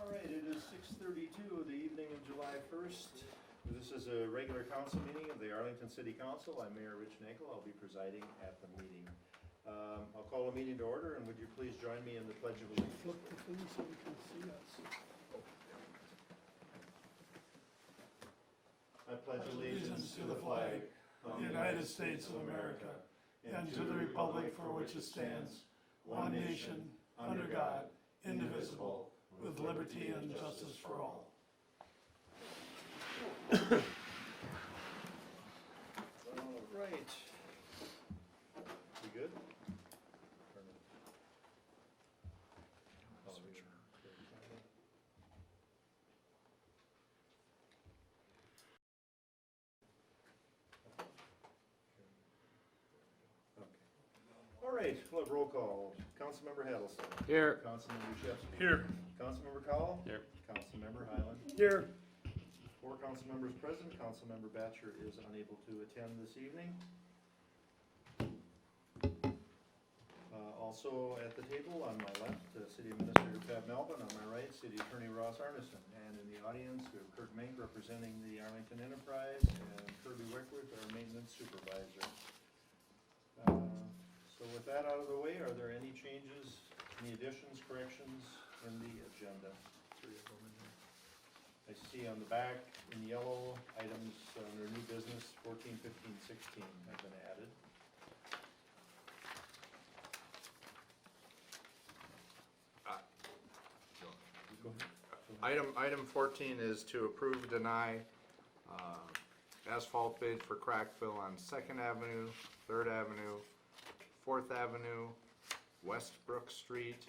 Alright, it is 6:32 of the evening of July 1st. This is a regular council meeting of the Arlington City Council. I'm Mayor Rich Nagle. I'll be presiding at the meeting. I'll call a meeting to order, and would you please join me in the Pledge of Allegiance? Flip the thing so we can see us. I pledge allegiance to the flag of the United States of America and to the republic for which it stands, one nation, under God, indivisible, with liberty and justice for all. All right. We good? All right, we'll have roll call. Councilmember Hattlestead. Here. Councilmember Shevsky. Here. Councilmember Cowell. Here. Councilmember Highland. Here. 4 council members present. Councilmember Batcher is unable to attend this evening. Also at the table on my left, City Administrator Pat Melvin. On my right, City Attorney Ross Arneson. And in the audience, we have Kirk Mink representing the Arlington Enterprise and Kirby Wickworth, our maintenance supervisor. So with that out of the way, are there any changes, any additions, corrections in the agenda? 3 of them in there. I see on the back in yellow, items under new business 14, 15, 16 have been added. Item 14 is to approve, deny asphalt bid for crack fill on 2nd Avenue, 3rd Avenue, 4th Avenue, West Brook Street,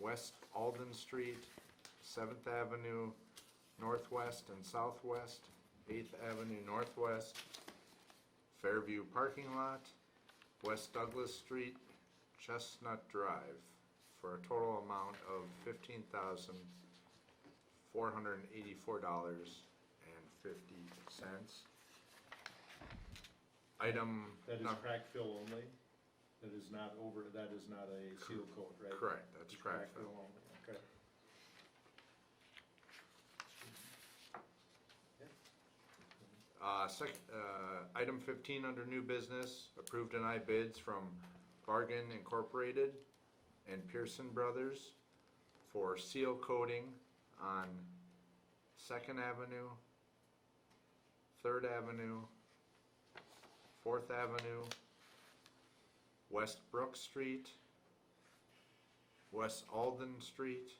West Alden Street, 7th Avenue, Northwest and Southwest, 8th Avenue Northwest, Fairview Parking Lot, West Douglas Street, Chestnut Drive, for a total amount of $15,484.50. Item. That is crack fill only? That is not that is not a seal coat, right? Correct, that's It's crack fill. only, okay. Item 15 under new business, approve deny bids from Bargain Incorporated and Pearson Brothers for seal coating on 2nd Avenue, 3rd Avenue, 4th Avenue, West Brook Street, West Alden Street,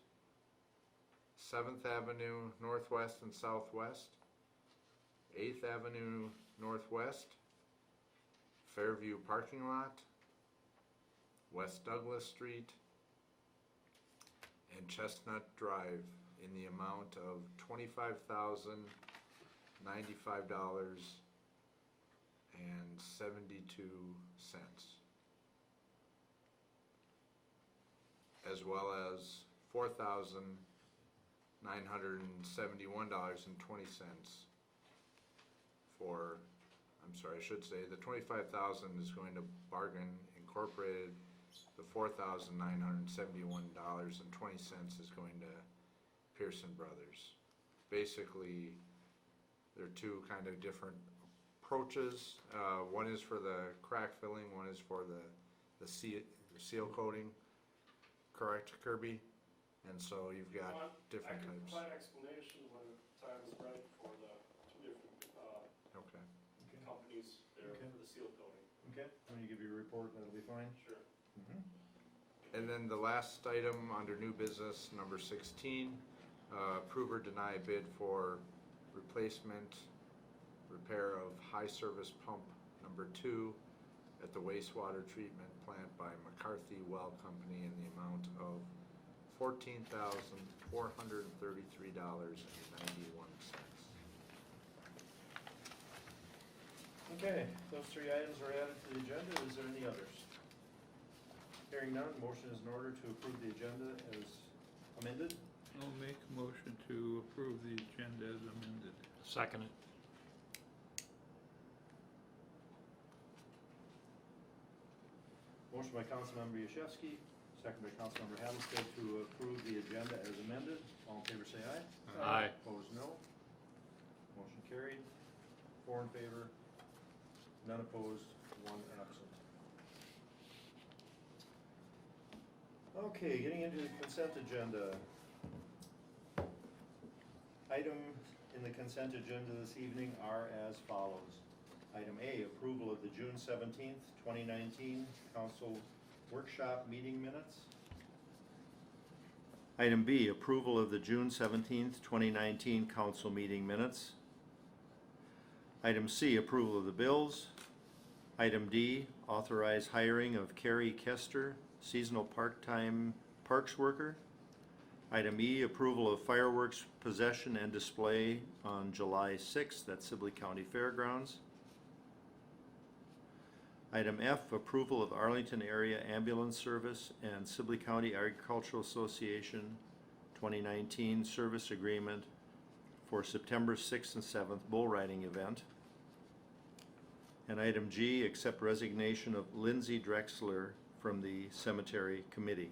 7th Avenue Northwest and Southwest, 8th Avenue Northwest, Fairview Parking Lot, West Douglas Street, and Chestnut Drive in the amount of $25,095.72, as well as $4,971.20 for, I'm sorry, I should say the $25,000 is going to Bargain Incorporated. The $4,971.20 is going to Pearson Brothers. Basically, they're two kind of different approaches. One is for the crack filling, one is for the seal coating. Correct, Kirby? And so you've got different types. I can provide explanation when the time is right for the 2 different Okay. companies there for the seal coating. Okay, when you give your report, that'll be fine. Sure. And then the last item under new business, number 16, approve or deny bid for replacement, repair of high service pump number 2 at the wastewater treatment plant by McCarthy Well Company in the amount of $14,433.91. Okay, those 3 items are added to the agenda. Is there any others? Hearing none, motion is in order to approve the agenda as amended. I'll make a motion to approve the agenda as amended. Second it. Motion by Councilmember Yashewski, second by Councilmember Hampstead to approve the agenda as amended. All in favor say aye. Aye. Opposed, no. Motion carried. 4 in favor, none opposed, 1 absent. Okay, getting into the consent agenda. Items in the consent agenda this evening are as follows. Item A, approval of the June 17th, 2019 council workshop meeting minutes. Item B, approval of the June 17th, 2019 council meeting minutes. Item C, approval of the bills. Item D, authorize hiring of Carrie Kester, seasonal part-time parks worker. Item E, approval of fireworks possession and display on July 6th at Sibley County Fairgrounds. Item F, approval of Arlington Area Ambulance Service and Sibley County Agricultural Association 2019 Service Agreement for September 6th and 7th bull riding event. And item G, accept resignation of Lindsay Drexler from the Cemetery Committee.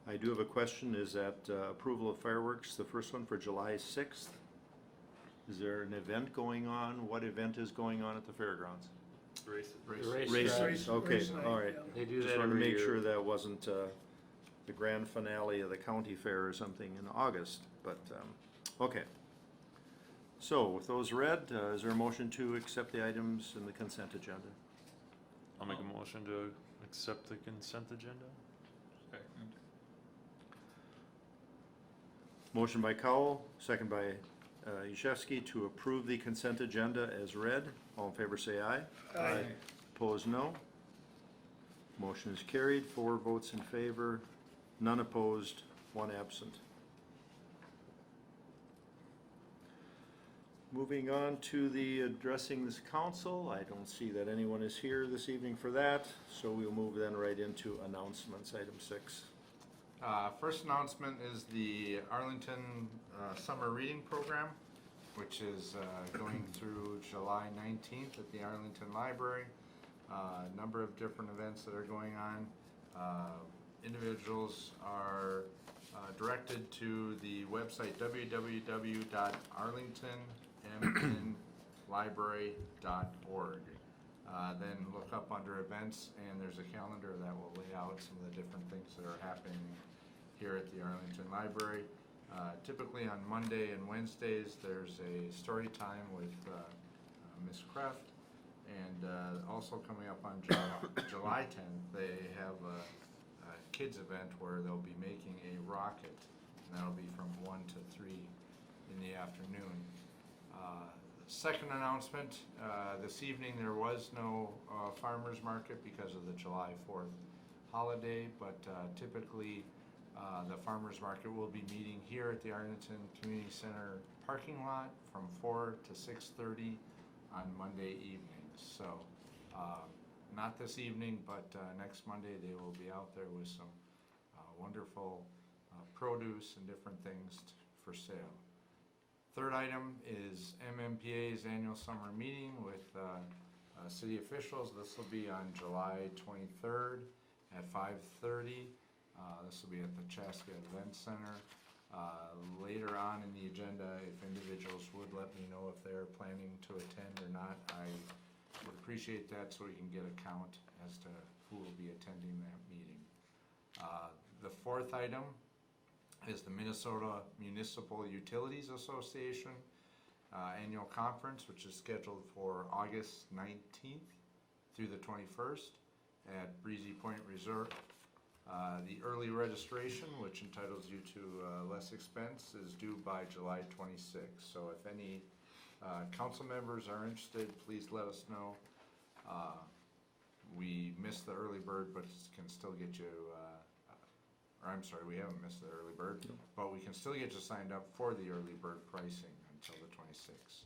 I do have a question. Is that approval of fireworks, the first one for July 6th? Is there an event going on? What event is going on at the fairgrounds? Races, okay, all right. They do Just that wanted to every make year. sure that wasn't the grand finale of the county fair or something in August, but, okay. So with those read, is there a motion to accept the items in the consent agenda? I'll make a motion to accept the consent agenda. Second. Motion by Cowell, second by Yashewski to approve the consent agenda as read. All in favor say aye. Aye. Opposed, no. Motion is carried, 4 votes in favor, none opposed, 1 absent. Moving on to the addressing this council, I don't see that anyone is here this evening for that, so we'll move then right into announcements, item 6. First announcement is the Arlington Summer Reading Program, which is going through July 19th at the Arlington Library. A number of different events that are going on. Individuals are directed to the website www.arlingtonmnlibrary.org. Then look up under events, and there's a calendar that will lay out some of the different things that are happening here at the Arlington Library. Typically on Monday and Wednesdays, there's a story time with Ms. Kreft, and also coming up on July 10th, they have a kids event where they'll be making a rocket, and that'll be from 1 to 3 in the afternoon. Second announcement, this evening there was no farmers market because of the July 4th holiday, but typically the farmers market will be meeting here at the Arlington Community Center parking lot from 4 to 6:30 on Monday evenings. So not this evening, but next Monday they will be out there with some wonderful produce and different things for sale. Third item is MMPA's annual summer meeting with city officials. This will be on July 23rd at 5:30. This will be at the Chaska Event Center. Later on in the agenda, if individuals would let me know if they're planning to attend or not, I would appreciate that so we can get a count as to who will be attending that meeting. The fourth item is the Minnesota Municipal Utilities Association annual conference, which is scheduled for August 19th through the 21st at Breezy Point Resort. The early registration, which entitles you to less expense, is due by July 26th. So if any council members are interested, please let us know. We missed the early bird, but can still get you, or I'm sorry, we haven't missed the early bird, but we can still get you signed up for the early bird pricing until the 26th.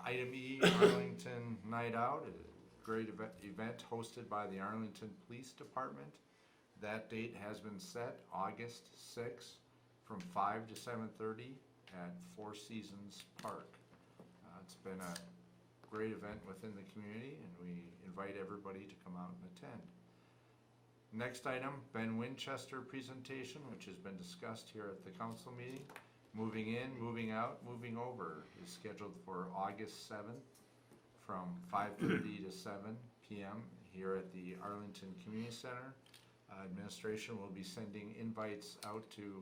Item E, Arlington Night Out, a great event hosted by the Arlington Police Department. That date has been set, August 6th, from 5 to 7:30 at Four Seasons Park. It's been a great event within the community, and we invite everybody to come out and attend. Next item, Winchester Presentation, which has been discussed here at the council meeting. Moving in, moving out, moving over is scheduled for August 7th from 5:30 to 7 p.m. here at the Arlington Community Center. Administration will be sending invites out to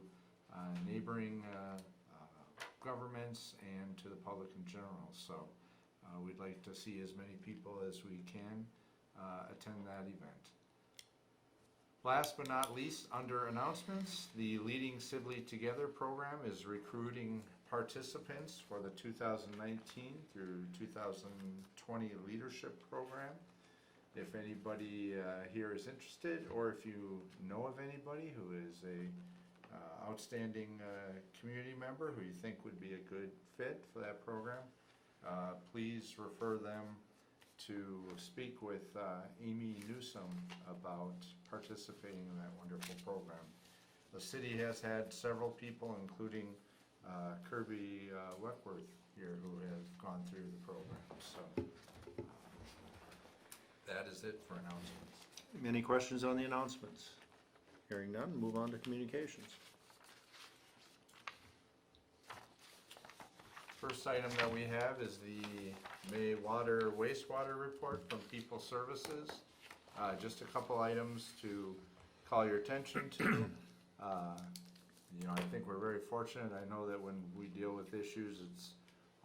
neighboring governments and to the public in general. So we'd like to see as many people as we can attend that event. Last but not least, under announcements, the Leading Civic Together program is recruiting participants for the 2019 through 2020 leadership program. If anybody here is interested, or if you know of anybody who is a outstanding community member who you think would be a good fit for that program, please refer them to speak with Amy Newsom about participating in that wonderful program. The city has had several people, including Kirby Weckworth here, who have gone through the program. So that is it for announcements. Any questions on the announcements? Hearing none, move on to communications. First item that we have is the May wastewater report from People Services. Just a couple items to call your attention to. I think we're very fortunate. I know that when we deal with issues, it's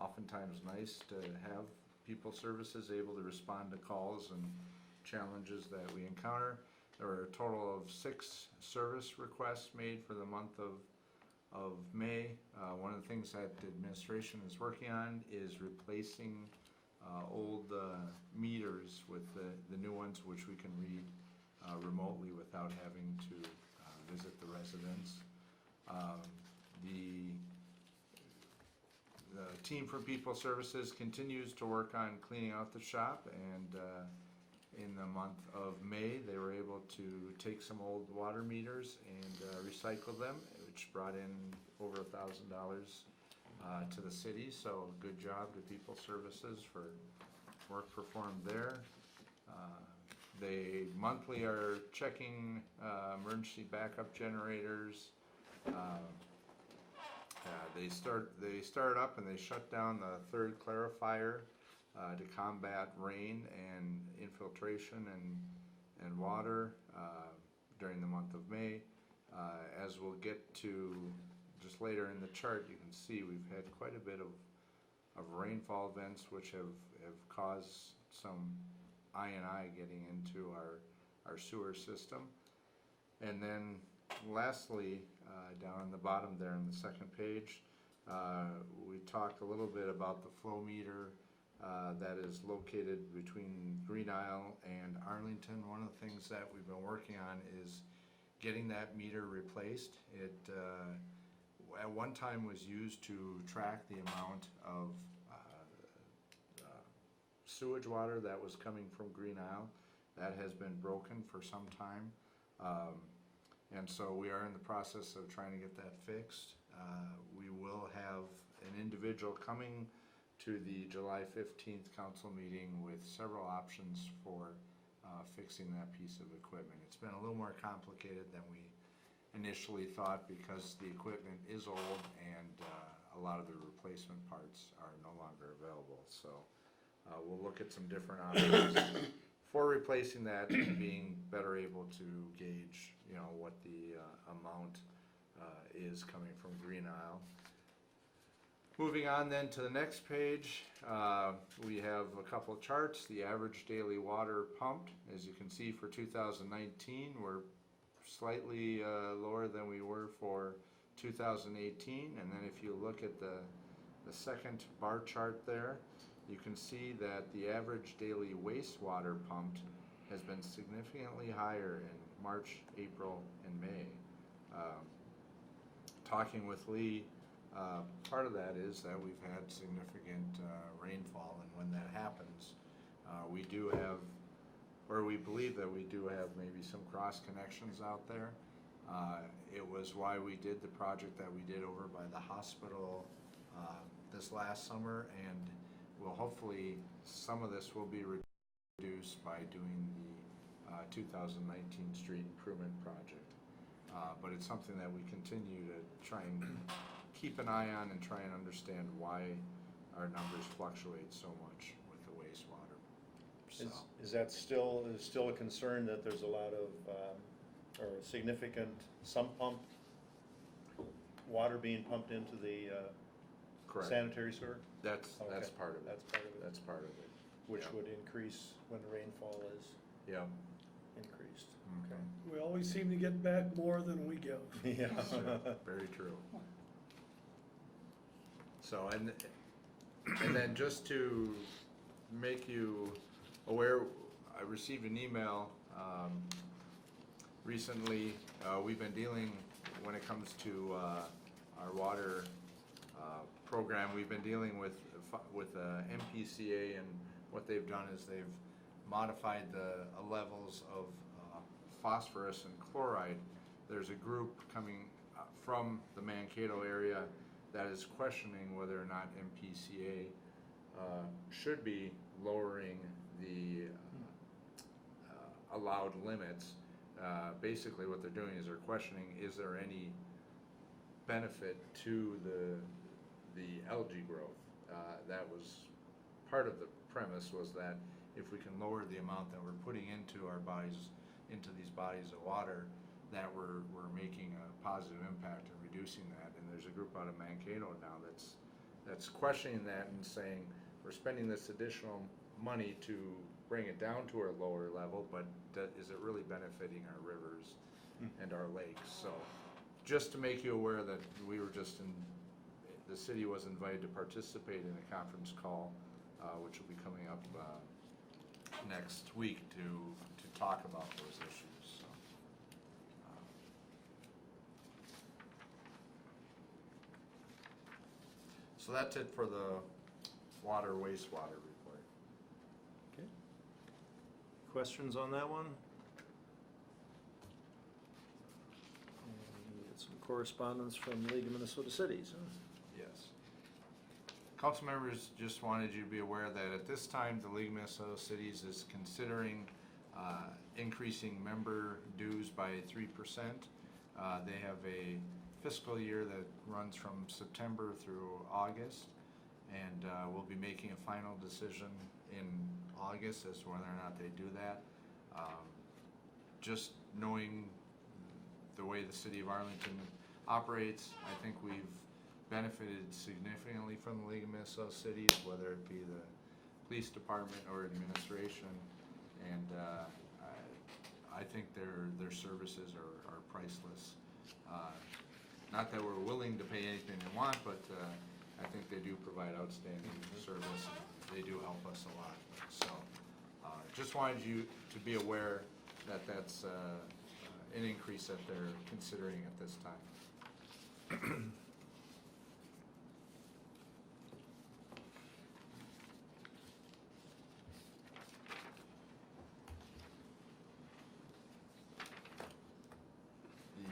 oftentimes nice to have People Services able to respond to calls and challenges that we encounter. There were a total of 6 service requests made for the month of May. One of the things that the administration is working on is replacing old meters with the new ones, which we can read remotely without having to visit the residents. The team from People Services continues to work on cleaning out the shop, and in the month of May they were able to take some old water meters and recycle them, which brought in over $1,000 to the city. So good job to People Services for work performed there. They monthly are checking emergency backup generators. They start up and they shut down the 3rd clarifier to combat rain and infiltration and water during the month of May. As we'll get to just later in the chart, you can see we've had quite a bit of rainfall events which have caused some I&I getting into our sewer system. And then lastly, down on the bottom there on the second page, we talked a little bit about the flow meter that is located between Green Isle and Arlington. One of the things that we've been working on is getting that meter replaced. It at one time was used to track the amount of sewage water that was coming from Green Isle. That has been broken for some time. And so we are in the process of trying to get that fixed. We will have an individual coming to the July 15th council meeting with several options for fixing that piece of equipment. It's been a little more complicated than we initially thought because the equipment is old and a lot of the replacement parts are no longer available. So we'll look at some different options for replacing that and being better able to gauge, what the amount is coming from Green Isle. Moving on then to the next page, we have a couple of charts. The average daily water pumped, as you can see, for 2019, we're slightly lower than we were for 2018. And then if you look at the second bar chart there, you can see that the average daily wastewater pumped has been significantly higher in March, April, and May. Talking with Lee, part of that is that we've had significant rainfall, and when that happens, we do have, or we believe that we do have maybe some cross connections out there. It was why we did the project that we did over by the hospital this last summer, and hopefully some of this will be reduced by doing the 2019 street improvement project. But it's something that we continue to try and keep an eye on and try and understand why our numbers fluctuate so much with the wastewater. So, Is that still a concern that there's a lot of, or a significant sump pump water being pumped into the correct. sanitary sewer? That's Okay. part of it. That's part of it. That's part of it. Which Yeah. would increase when the rainfall is Yeah. increased. Okay. We always seem to get back more than we give. Yeah. Very true. So, and then just to make you aware, I received an email, recently. We've been dealing, when it comes to, our water, program, we've been dealing with MPCA, and what they've done is they've modified the levels of phosphorus and chloride. There's a group coming from the Mankato area that is questioning whether or not MPCA should be lowering the allowed limits. Basically what they're doing is they're questioning, is there any benefit to the algae growth? That was part of the premise, was that if we can lower the amount that we're putting into our bodies, into these bodies of water, that we're making a positive impact in reducing that. And there's a group out of Mankato now that's questioning that and saying, we're spending this additional money to bring it down to a lower level, but is it really benefiting our rivers and our lakes? So just to make you aware that we were just the city was invited to participate in a conference call, which will be coming up next week to talk about those issues. So that's it for the water wastewater report. Okay. Questions on that one? And we get some correspondence from League of Minnesota Cities, huh? Yes. Council members, just wanted you to be aware that at this time, the League of Minnesota Cities is considering increasing member dues by 3%. They have a fiscal year that runs from September through August, and we'll be making a final decision in August as to whether or not they do that. Just knowing the way the city of Arlington operates, I think we've benefited significantly from the League of Minnesota Cities, whether it be the police department or administration, and I think their services are priceless. Not that we're willing to pay anything they want, but I think they do provide outstanding service. They do help us a lot. So just wanted you to be aware that that's an increase that they're considering at this time.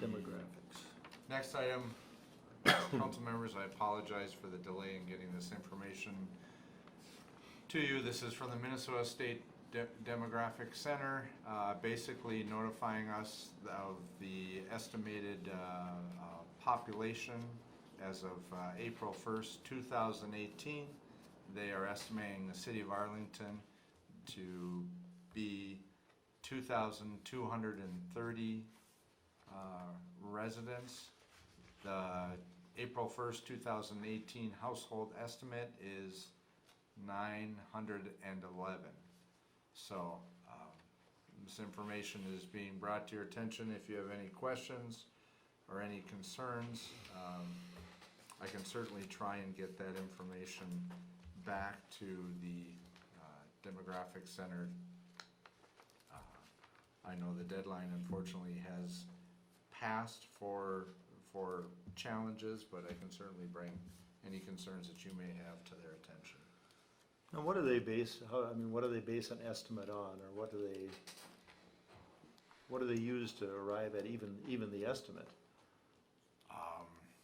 Demographics. Next item, council members, I apologize for the delay in getting this information to you. This is from the Minnesota State Demographic Center, basically notifying us of the estimated population as of April 1st, 2018. They are estimating the city of Arlington to be 2,230 residents. The April 1st, 2018 household estimate is 911. So this information is being brought to your attention. If you have any questions or any concerns, I can certainly try and get that information back to the Demographic Center. I know the deadline unfortunately has passed for challenges, but I can certainly bring any concerns that you may have to their attention. And what do they base, what do they base an estimate on, or what do they use to arrive at even the estimate?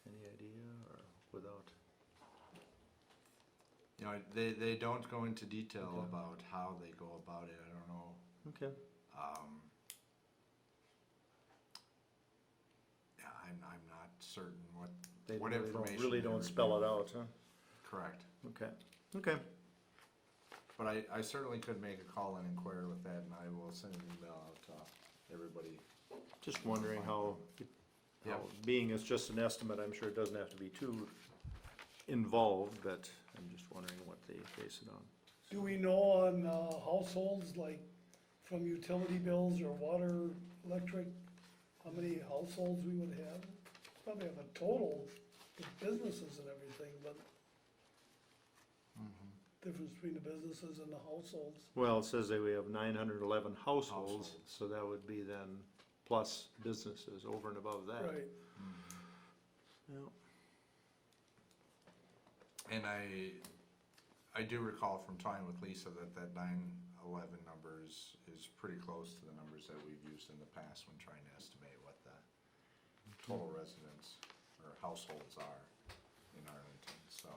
Any idea, or without? You know, they don't go into detail about how they go about it. I don't know. Okay. I'm not certain what They What really information really they don't were spell it out, huh? correct. Okay, okay. But I certainly could make a call and inquire with that, and I will send an email out to everybody. Just wondering how, Yep. being it's just an estimate, I'm sure it doesn't have to be too involved, but I'm just wondering what they base it on. Do we know on, households, like from utility bills or water, electric, how many households we would have? Probably have a total with businesses and everything, but difference between the businesses and the households. Well, it says that we have 911 households, Households. so that would be then plus businesses over and above that. Right, Yeah. And I do recall from talking with Lisa that 911 number is pretty close to the numbers that we've used in the past when trying to estimate what the total residents or households are in Arlington, so.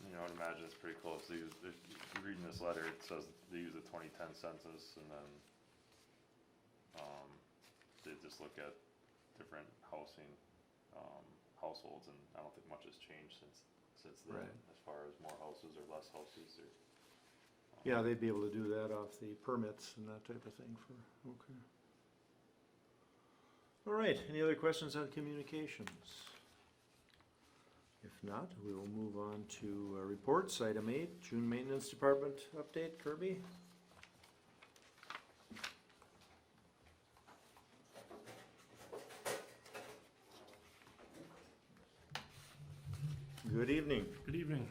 You know, I'd imagine it's pretty close. They use, if you're reading this letter, it says they use the 2010 census, and then, they just look at different housing, households, and I don't think much has changed since then, Right. as far as more houses or less houses or. Yeah, they'd be able to do that off the permits and that type of thing for, okay. All right, any other questions on communications? If not, we will move on to reports, item 8, June Maintenance Department update, Kirby? Good evening. Good evening.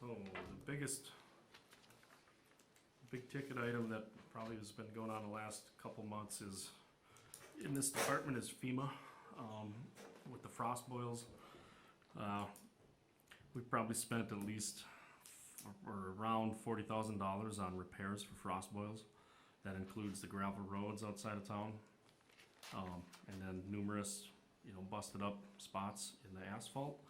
So the big ticket item that probably has been going on the last couple months is, in this department, is FEMA, with the frost boils. We've probably spent at least or around $40,000 on repairs for frost boils. That includes the gravel roads outside of town, and then numerous, busted up spots in the asphalt.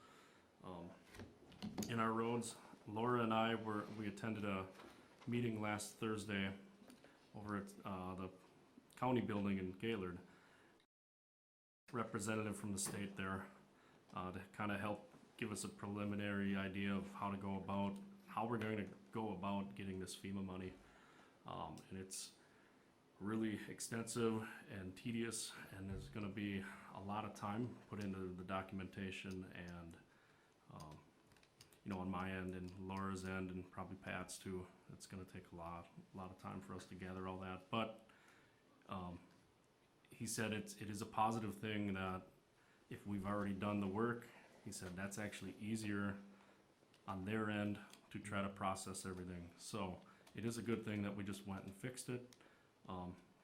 In our roads, Laura and I we attended a meeting last Thursday over at the county building in Gaylord. Representative from the state there to kind of help give us a preliminary idea of how we're going to go about getting this FEMA money. And it's really extensive and tedious, and there's going to be a lot of time put into the documentation, and on my end and Laura's end and probably Pat's too, it's going to take a lot of time for us to gather all that. But he said it is a positive thing that if we've already done the work, he said that's actually easier on their end to try to process everything. So it is a good thing that we just went and fixed it.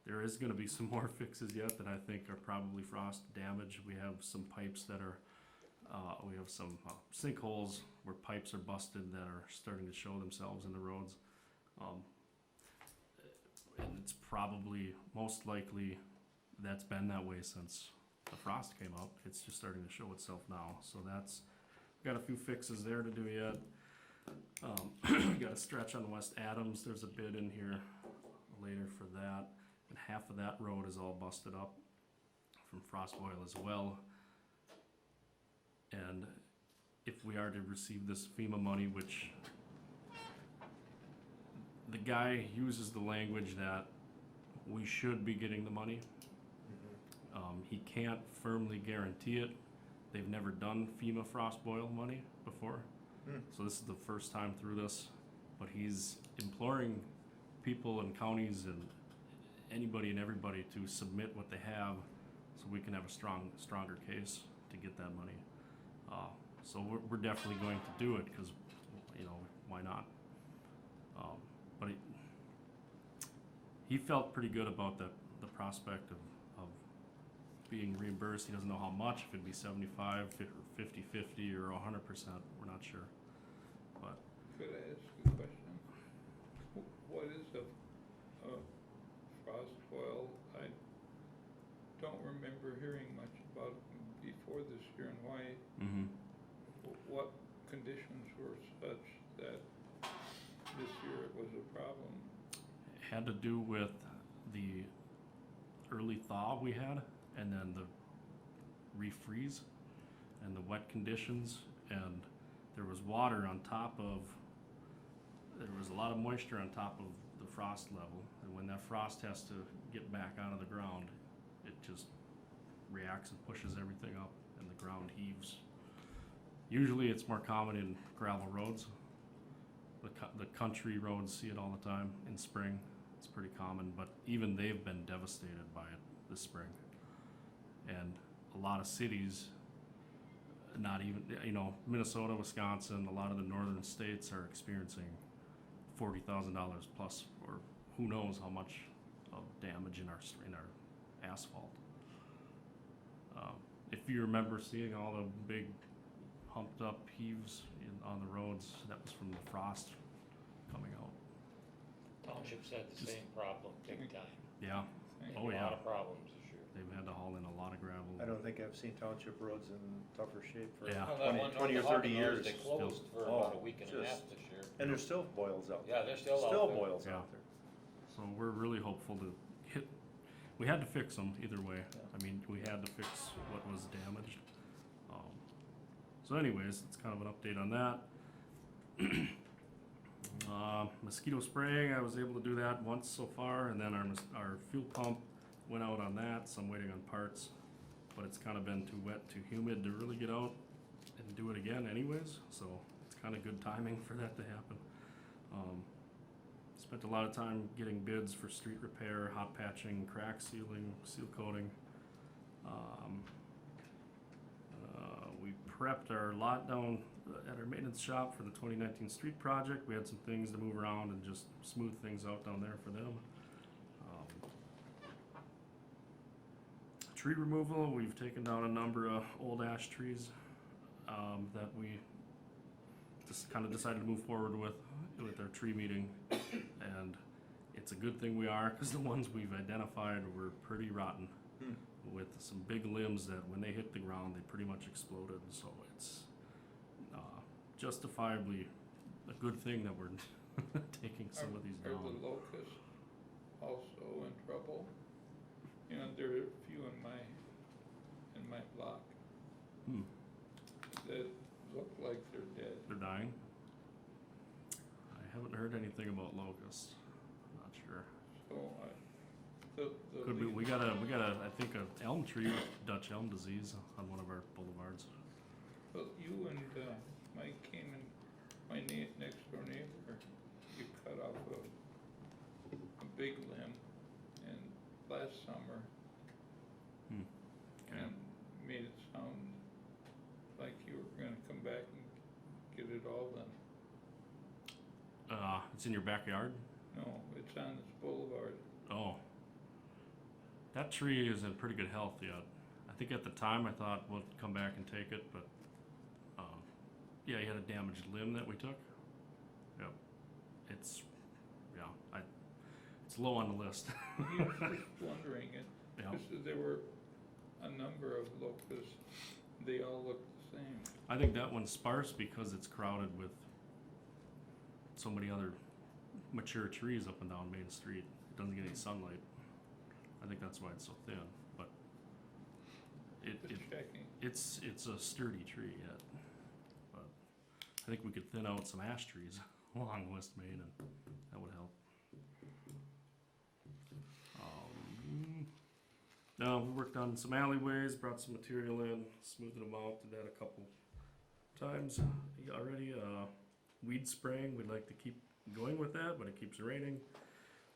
There is going to be some more fixes yet that I think are probably frost damage. We have some pipes that are, we have some sinkholes where pipes are busted that are starting to show themselves in the roads. And it's probably most likely that's been that way since the frost came up. It's just starting to show itself now. So got a few fixes there to do yet. Got a stretch on West Adams. There's a bid in here later for that. And half of that road is all busted up from frost boil as well. And if we are to receive this FEMA money, which the guy uses the language that we should be getting the money. He can't firmly guarantee it. They've never done FEMA frost boil money before. So this is the first time through this, but he's imploring people and counties and anybody and everybody to submit what they have so we can have a stronger case to get that money. So we're definitely going to do it because, why not? But he felt pretty good about the prospect of being reimbursed. He doesn't know how much, if it'd be 75, 50, 50, or 100%, we're not sure. But Could I ask a question? What is a frost boil? I don't remember hearing much about it before this year, and why, what conditions were such that this year it was a problem? Had to do with the early thaw we had, and then the refreeze, and the wet conditions, and there was water on top of, there was a lot of moisture on top of the frost level, and when that frost has to get back out of the ground, it just reacts and pushes everything up, and the ground heaves. Usually it's more common in gravel roads. The country roads see it all the time in spring. It's pretty common, but even they've been devastated by it this spring. And a lot of cities, not even, Minnesota, Wisconsin, a lot of the northern states are experiencing $40,000 plus, or who knows how much of damage in our asphalt. If you remember seeing all the big humped up heaves on the roads, that was from the frost coming out. Townships had the same problem, big time. Yeah, A lot of problems this year. they've had to haul in a lot of gravel. I don't think I've seen township roads in tougher shape for Yeah. Well, that one 20 or north of 30 Hawkins, years. They closed for Oh, about a week and a half just- this year. And there's still boils out there. Yeah, they're still out Still there. boils Yeah. out there. So we're really hopeful to hit, we had to fix them either way. Yeah. I mean, we had to fix what was damaged. So anyways, it's kind of an update on that. Mosquito spraying, I was able to do that once so far, and then our fuel pump went out on that, so I'm waiting on parts. But it's kind of been too wet, too humid to really get out and do it again anyways, so it's kind of good timing for that to happen. Spent a lot of time getting bids for street repair, hot patching, crack sealing, seal coating. We prepped our lot down at our maintenance shop for the 2019 street project. We had some things to move around and just smooth things out down there for them. Tree removal, we've taken down a number of old ash trees that we just kind of decided to move forward with our tree meeting. And it's a good thing we are, because the ones we've identified were pretty rotten. With some big limbs that when they hit the ground, they pretty much exploded. So it's justifiably a good thing that we're taking some of these Are down. the locusts also in trouble? You know, there are a few in my block that look like they're dead. They're dying. I haven't heard anything about locusts. I'm not sure. So the Could be. leaf- We got I think an elm tree with Dutch elm disease on one of our boulevards. Well, you and Mike came and my next door neighbor, you cut off a big limb and last summer Okay. and made it sound like you were gonna come back and get it all done. It's in your backyard. No, it's on this boulevard. Oh. That tree is in pretty good health yet. I think at the time I thought we'll come back and take it, but yeah, he had a damaged limb that we took. Yep. It's it's low on the list. He was just wondering, Yeah. there were a number of locusts, they all look the same. I think that one's sparse because it's crowded with so many other mature trees up and down Main Street. It doesn't get any sunlight. I think that's why it's so thin, but Just checking. it's a sturdy tree yet. But I think we could thin out some ash trees along West Main, and that would help. Now we worked on some alleyways, brought some material in, smoothed them out. Did that a couple times already. Weed spraying, we'd like to keep going with that, but it keeps raining.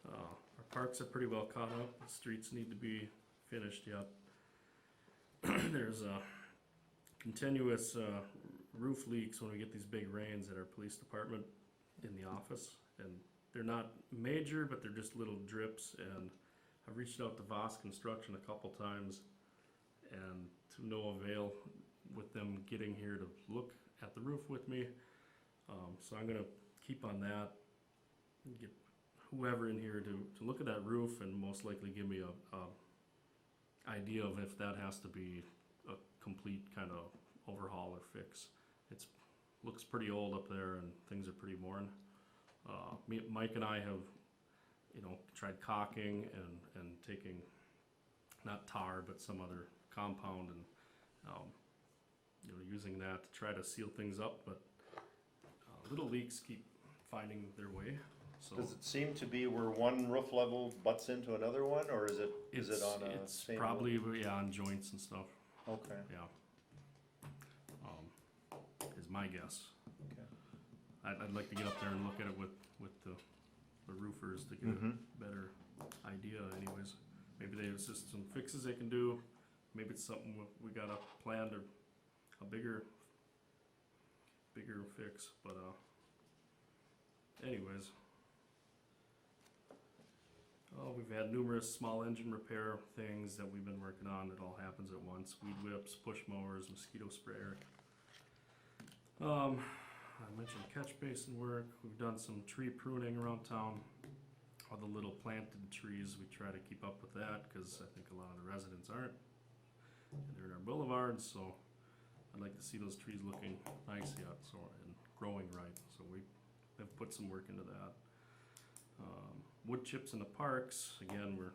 Our parks are pretty well caught up. The streets need to be finished yet. There's continuous roof leaks when we get these big rains at our police department in the office, and they're not major, but they're just little drips. And I've reached out to Voss Construction a couple times, and to no avail with them getting here to look at the roof with me. So I'm gonna keep on that and get whoever in here to look at that roof and most likely give me a idea of if that has to be a complete kind of overhaul or fix. Looks pretty old up there and things are pretty worn. Mike and I have, tried caulking and taking, not tar, but some other compound and, using that to try to seal things up, but little leaks keep finding their way, so. Does it seem to be where one roof level butts into another one, or is it on a It's same? probably, yeah, on joints and stuff, Okay, yeah. Is my guess. okay. I'd like to get up there and look at it with the roofers to get Mhm. a better idea anyways. Maybe they have just some fixes they can do, maybe it's something we got a plan or a bigger fix, but anyways. Oh, we've had numerous small engine repair things that we've been working on, it all happens at once, weed whips, push mowers, mosquito sprayer. I mentioned catch basin work, we've done some tree pruning around town. All the little planted trees, we try to keep up with that, cause I think a lot of the residents aren't. And they're in our boulevards, so I'd like to see those trees looking nice yet, so, and growing right, so we have put some work into that. Wood chips in the parks, again, we're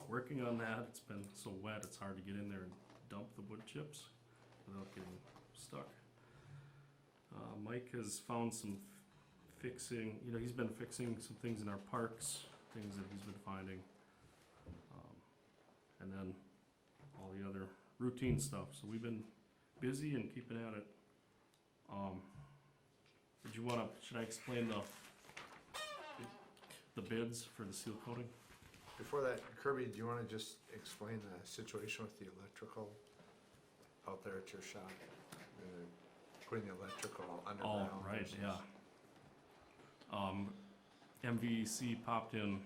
working on that, it's been so wet, it's hard to get in there and dump the wood chips without getting stuck. Mike has found some fixing, he's been fixing some things in our parks, things that he's been finding. And then all the other routine stuff, so we've been busy and keeping at it. Should I explain the bids for the seal coating? Before that, Kirby, do you wanna just explain the situation with the electrical out there at your shop? Putting the electrical underground. Oh, right, versus- yeah. MVC popped in,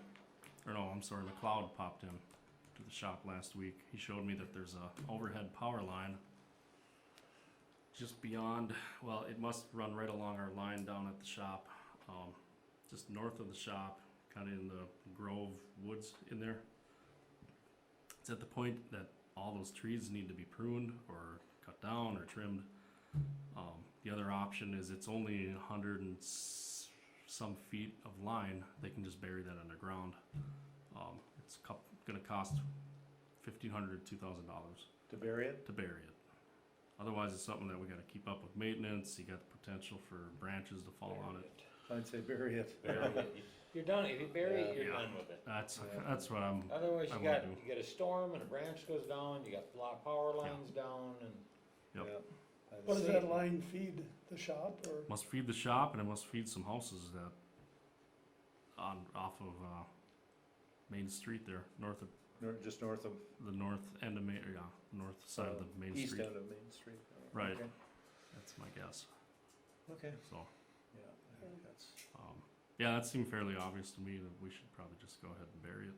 or no, I'm sorry, McLeod popped in to the shop last week. He showed me that there's a overhead power line just beyond, well, it must run right along our line down at the shop, just north of the shop, kinda in the Grove Woods in there. It's at the point that all those trees need to be pruned or cut down or trimmed. The other option is it's only 100 and some feet of line, they can just bury that underground. It's gonna cost $1,500 to $2,000 To bury it? to bury it. Otherwise, it's something that we gotta keep up with maintenance, you got the potential for branches to fall on it. I'd say bury it. Bury it. You're done, if you bury it, you're Yeah. done with it. That's Yeah. what I'm, Otherwise, I you wanna got, do. you get a storm and a branch goes down, you got a lot of power lines down and. Yep. Yeah. What does that line feed, the shop, or? must feed the shop and it must feed some houses that off of Main Street there, north of Just north of, the north end of Main, north side of the Main east Street. end of Main Street. Right. Okay. That's my guess. Okay, So, yeah, I think that's, yeah, that seemed fairly obvious to me that we should probably just go ahead and bury it.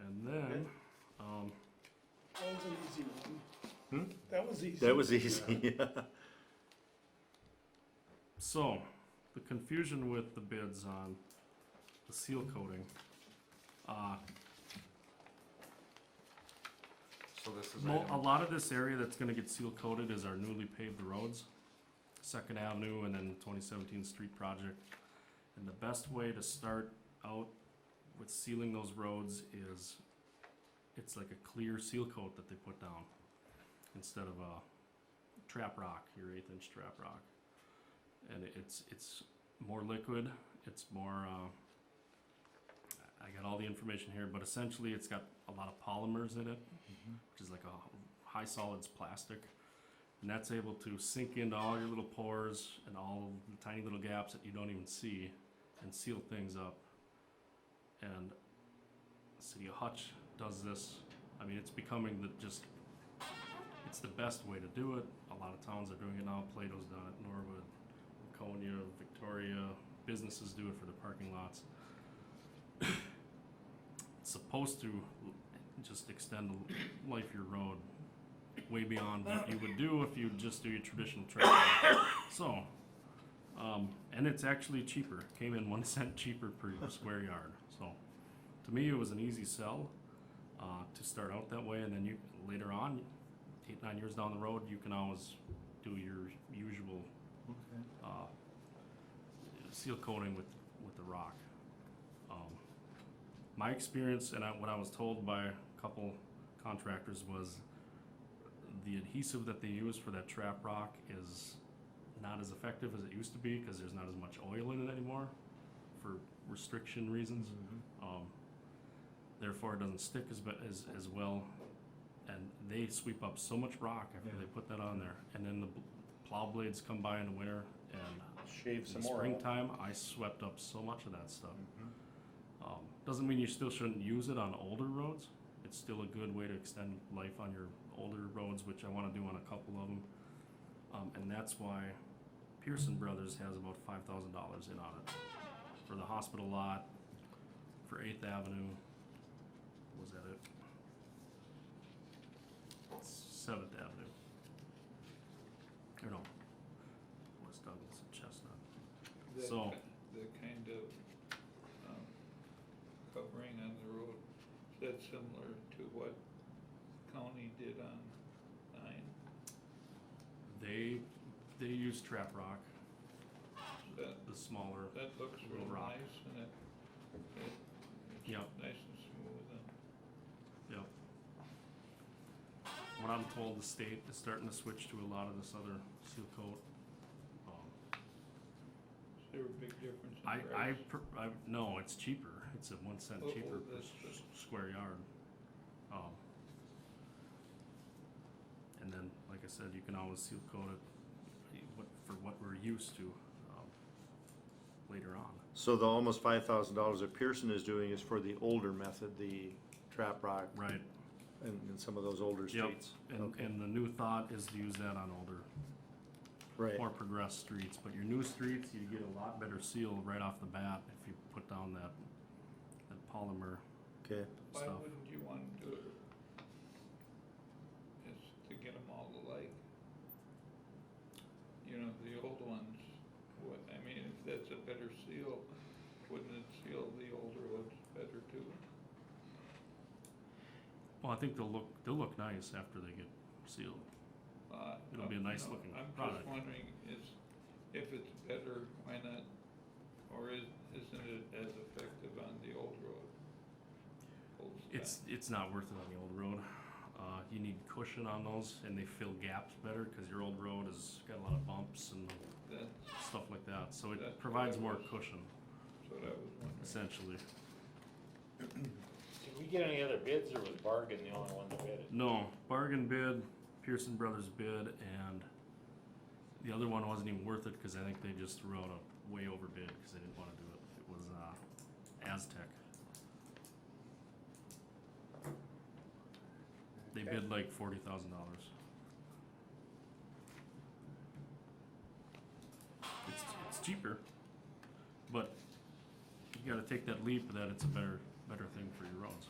And then, That was an easy one. Hmm? That was easy. that was easy, yeah. so, the confusion with the bids on the seal coating, So this is a item, lot of this area that's gonna get seal coated is our newly paved roads, Second Avenue and then 2017 Street project. And the best way to start out with sealing those roads is, it's like a clear seal coat that they put down instead of a trap rock, your 1/8" trap rock. And it's more liquid, it's more, I got all the information here, but essentially it's got a lot of polymers in it, which is like a high solids plastic. And that's able to sink into all your little pores and all the tiny little gaps that you don't even see and seal things up. And the city of Hutch does this. I mean, it's becoming it's the best way to do it. A lot of towns are doing it now. Plato's done it, Norwood, Laconia, Victoria. Businesses do it for their parking lots. It's supposed to just extend the life of your road way beyond what you would do if you just do your traditional traffic. So, and it's actually cheaper. Came in 1 cent cheaper per square yard. So, to me, it was an easy sell to start out that way, and then you later on, 8-9 years down the road, you can always do your usual seal coating with the rock. My experience, and what I was told by a couple contractors, was the adhesive that they use for that trap rock is not as effective as it used to be because there's not as much oil in it anymore for restriction reasons. Therefore, it doesn't stick as well, and they sweep up so much rock after they put that on there. And then the plow blades come by in the winter, and Shave in some the more. springtime, I swept up so much of that stuff. Doesn't mean you still shouldn't use it on older roads. It's still a good way to extend life on your older roads, which I want to do on a couple of them. And that's why Pearson Brothers has about $5,000 in on it for the hospital lot, for 8th Avenue. Was that it? 7th Avenue. Or no, West Douglas and Chestnut. That So- The kind of, covering on the road, is that similar to what county did on 9? They use trap rock, That, the smaller. that looks real Little rock. nice, and it's Yep. nice and smooth, and Yep. What I'm told, the state is starting to switch to a lot of this other seal coat. is there a big difference in price? No, it's cheaper. It's at 1 cent Oh, cheaper per that's just- square yard. And then, like I said, you can always seal coat it for what we're used to later on. So the almost $5,000 that Pearson is doing is for the older method, the trap rock Right. and some of those older Yep. streets. And, Okay. and the new thought is to use that on older, Right. more progressed streets. But your new streets, you get a lot better seal right off the bat if you put down that polymer Okay. Why stuff. wouldn't you wanna do it? Is to get them all alike? You know, the old ones, I mean, if that's a better seal, wouldn't it seal the older ones better too? Well, I think they'll look nice after they get sealed. It'll be a nice looking product. I'm just wondering, if it's better, why not, or isn't it as effective on the old road? Old stuff? It's not worth it on the old road. You need cushion on those, and they fill gaps better because your old road has got a lot of bumps and That's stuff like that. So That's it what provides I more was- cushion, what I was wondering. essentially. Did we get any other bids, or was Bargain the only one that bid it? No, bargain bid, Pearson Brothers bid, and the other one wasn't even worth it because I think they just threw out a way over bid because they didn't want to do it. It was Aztec. They Okay. bid like $40,000. It's cheaper, but you gotta take that leap that it's a better thing for your roads.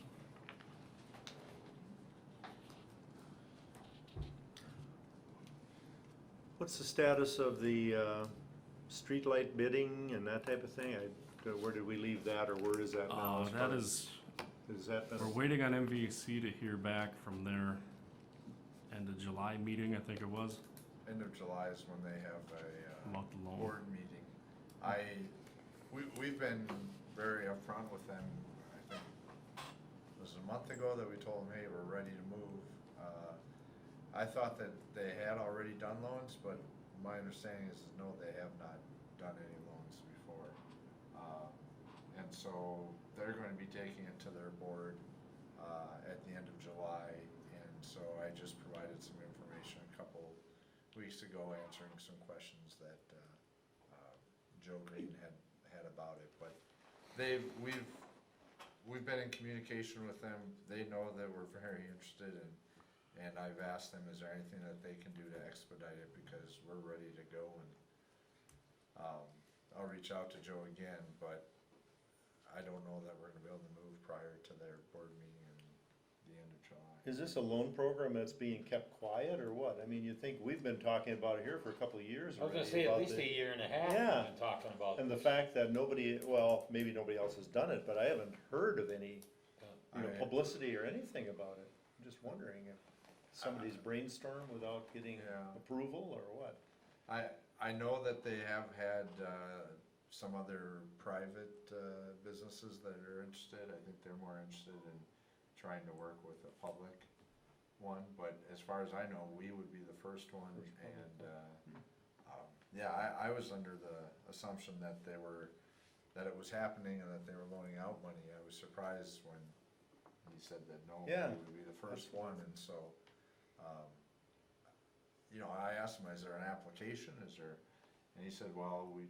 What's the status of the streetlight bidding and that type of thing? Where did we leave that, or where is that now? as That far- is, Is that been? we're waiting on MVC to hear back from their end of July meeting, I think it was, End of July is when they have a about the loan. board meeting. We've been very upfront with them. I think it was a month ago that we told them, hey, we're ready to move. I thought that they had already done loans, but my understanding is no, they have not done any loans before. And so they're going to be taking it to their board at the end of July. And so I just provided some information a couple weeks ago, answering some questions that Joe Green had about it. But we've been in communication with them. They know that we're very interested in. And I've asked them, is there anything that they can do to expedite it, because we're ready to go, and, I'll reach out to Joe again, but I don't know that we're gonna be able to move prior to their board meeting in the end of July. Is this a loan program that's being kept quiet, or what? I mean, you'd think we've been talking about it here for a couple of years I was gonna already say, at about least the- a year and a half Yeah. we've been talking about And the this. fact that nobody, well, maybe nobody else has done it, but I haven't heard of any, I- publicity or anything about it. I'm just wondering if somebody's brainstormed without getting Yeah. approval or what? I know that they have had, some other private, businesses that are interested. I think they're more interested in trying to work with a public one, but as far as I know, we would be the first one, and, yeah, I was under the assumption that that it was happening and that they were loaning out money. I was surprised when he said that no, we Yeah. would be the first one, and so, you know, I asked him, is there an application, and he said, well, we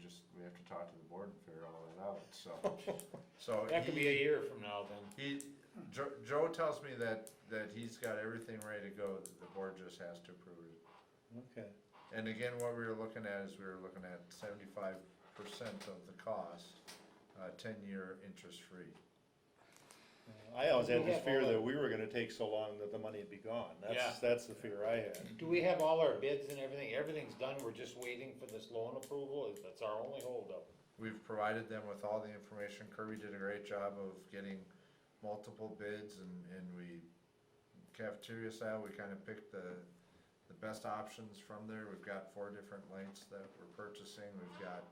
have to talk to the board and figure all that out, so. That could be a year from now then. Joe tells me that he's got everything ready to go, that the board just has to approve it. Okay. And again, what we were looking at is 75% of the cost, 10-year interest-free. I always had We this have fear all that the- we were gonna take so long that the money would be gone. Yeah. That's the fear I had. Do we have all our bids and everything? Everything's done, we're just waiting for this loan approval? That's our only holdup. We've provided them with all the information. Kirby did a great job of getting multiple bids, and we, cafeteria style, we kinda picked the best options from there. We've got 4 different lights that we're purchasing. We've got,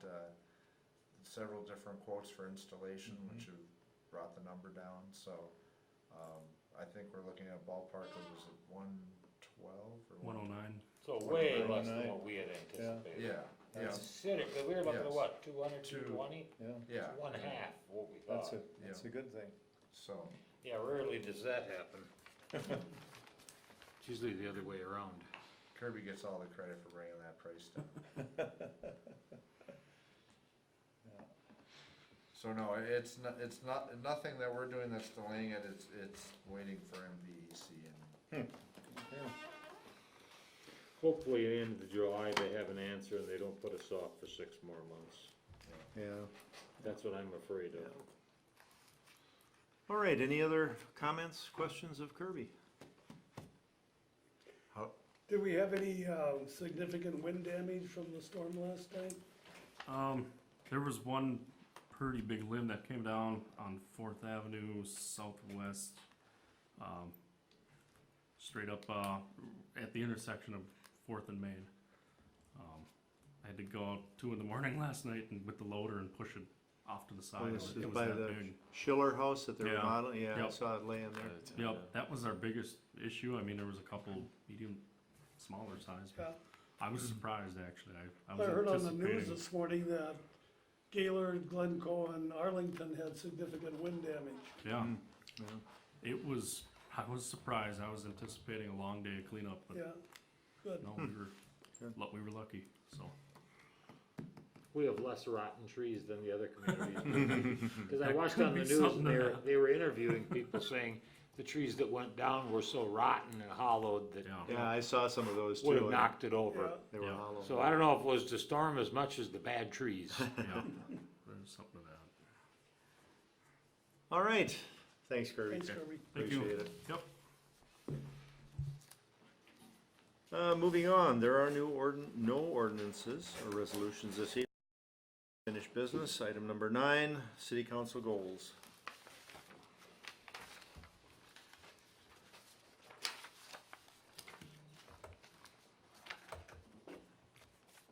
several different quotes for installation, which have brought the number down, so, I think we're looking at ballpark of, was it 112 or 109. So way Well, less than nine. what we had anticipated. Yeah, yeah, Consider, cause we were looking at Yes. what, 200, Two. 220? Yeah, yeah, One half what we that's thought. that's a good thing. so, Yeah, rarely does that happen. It's usually the other way around. Kirby gets all the credit for bringing that price down. So no, it's not, nothing that we're doing that's delaying it, it's waiting for MVEC and, Hopefully, at the end of July, they have an answer and they don't put us off for 6 more months. Yeah. That's what I'm afraid of. All right, any other comments, questions of Kirby? Did we have any, significant wind damage from the storm last time? There was one pretty big limb that came down on 4th Avenue southwest, straight up, at the intersection of 4th and Main. I had to go out 2 in the morning last night and with the loader and push it off to the side. This It is was by that the big. Schiller house that they're Yeah. remodeling, yeah, I Yep. saw it laying there. Yep, that was our biggest issue. I mean, there was a couple medium, smaller size, Yeah. but I was surprised actually. I I was heard on the news anticipating. this morning that Gaylord, Glencoe, and Arlington had significant wind damage. Yeah, Yeah. it was, I was surprised. I was anticipating a long day of cleanup, but Yeah, good. no, we were lucky, so. We have less rotten trees than the other communities. Cause I That watched could on the be news something and to that. they were interviewing people saying the trees that went down were so rotten and hollowed that Yeah. Yeah, I saw some of those too. would have and knocked it over. Yeah. They were Yeah. hollow. So I don't know if it was the storm as much as the bad trees. Yeah, there's something to that. All right, thanks Kirby. Thanks, Kirby. Thank you. Appreciate it. Yep. Moving on, there are no ordinances or resolutions this evening. Finished business, item number 9, city council goals.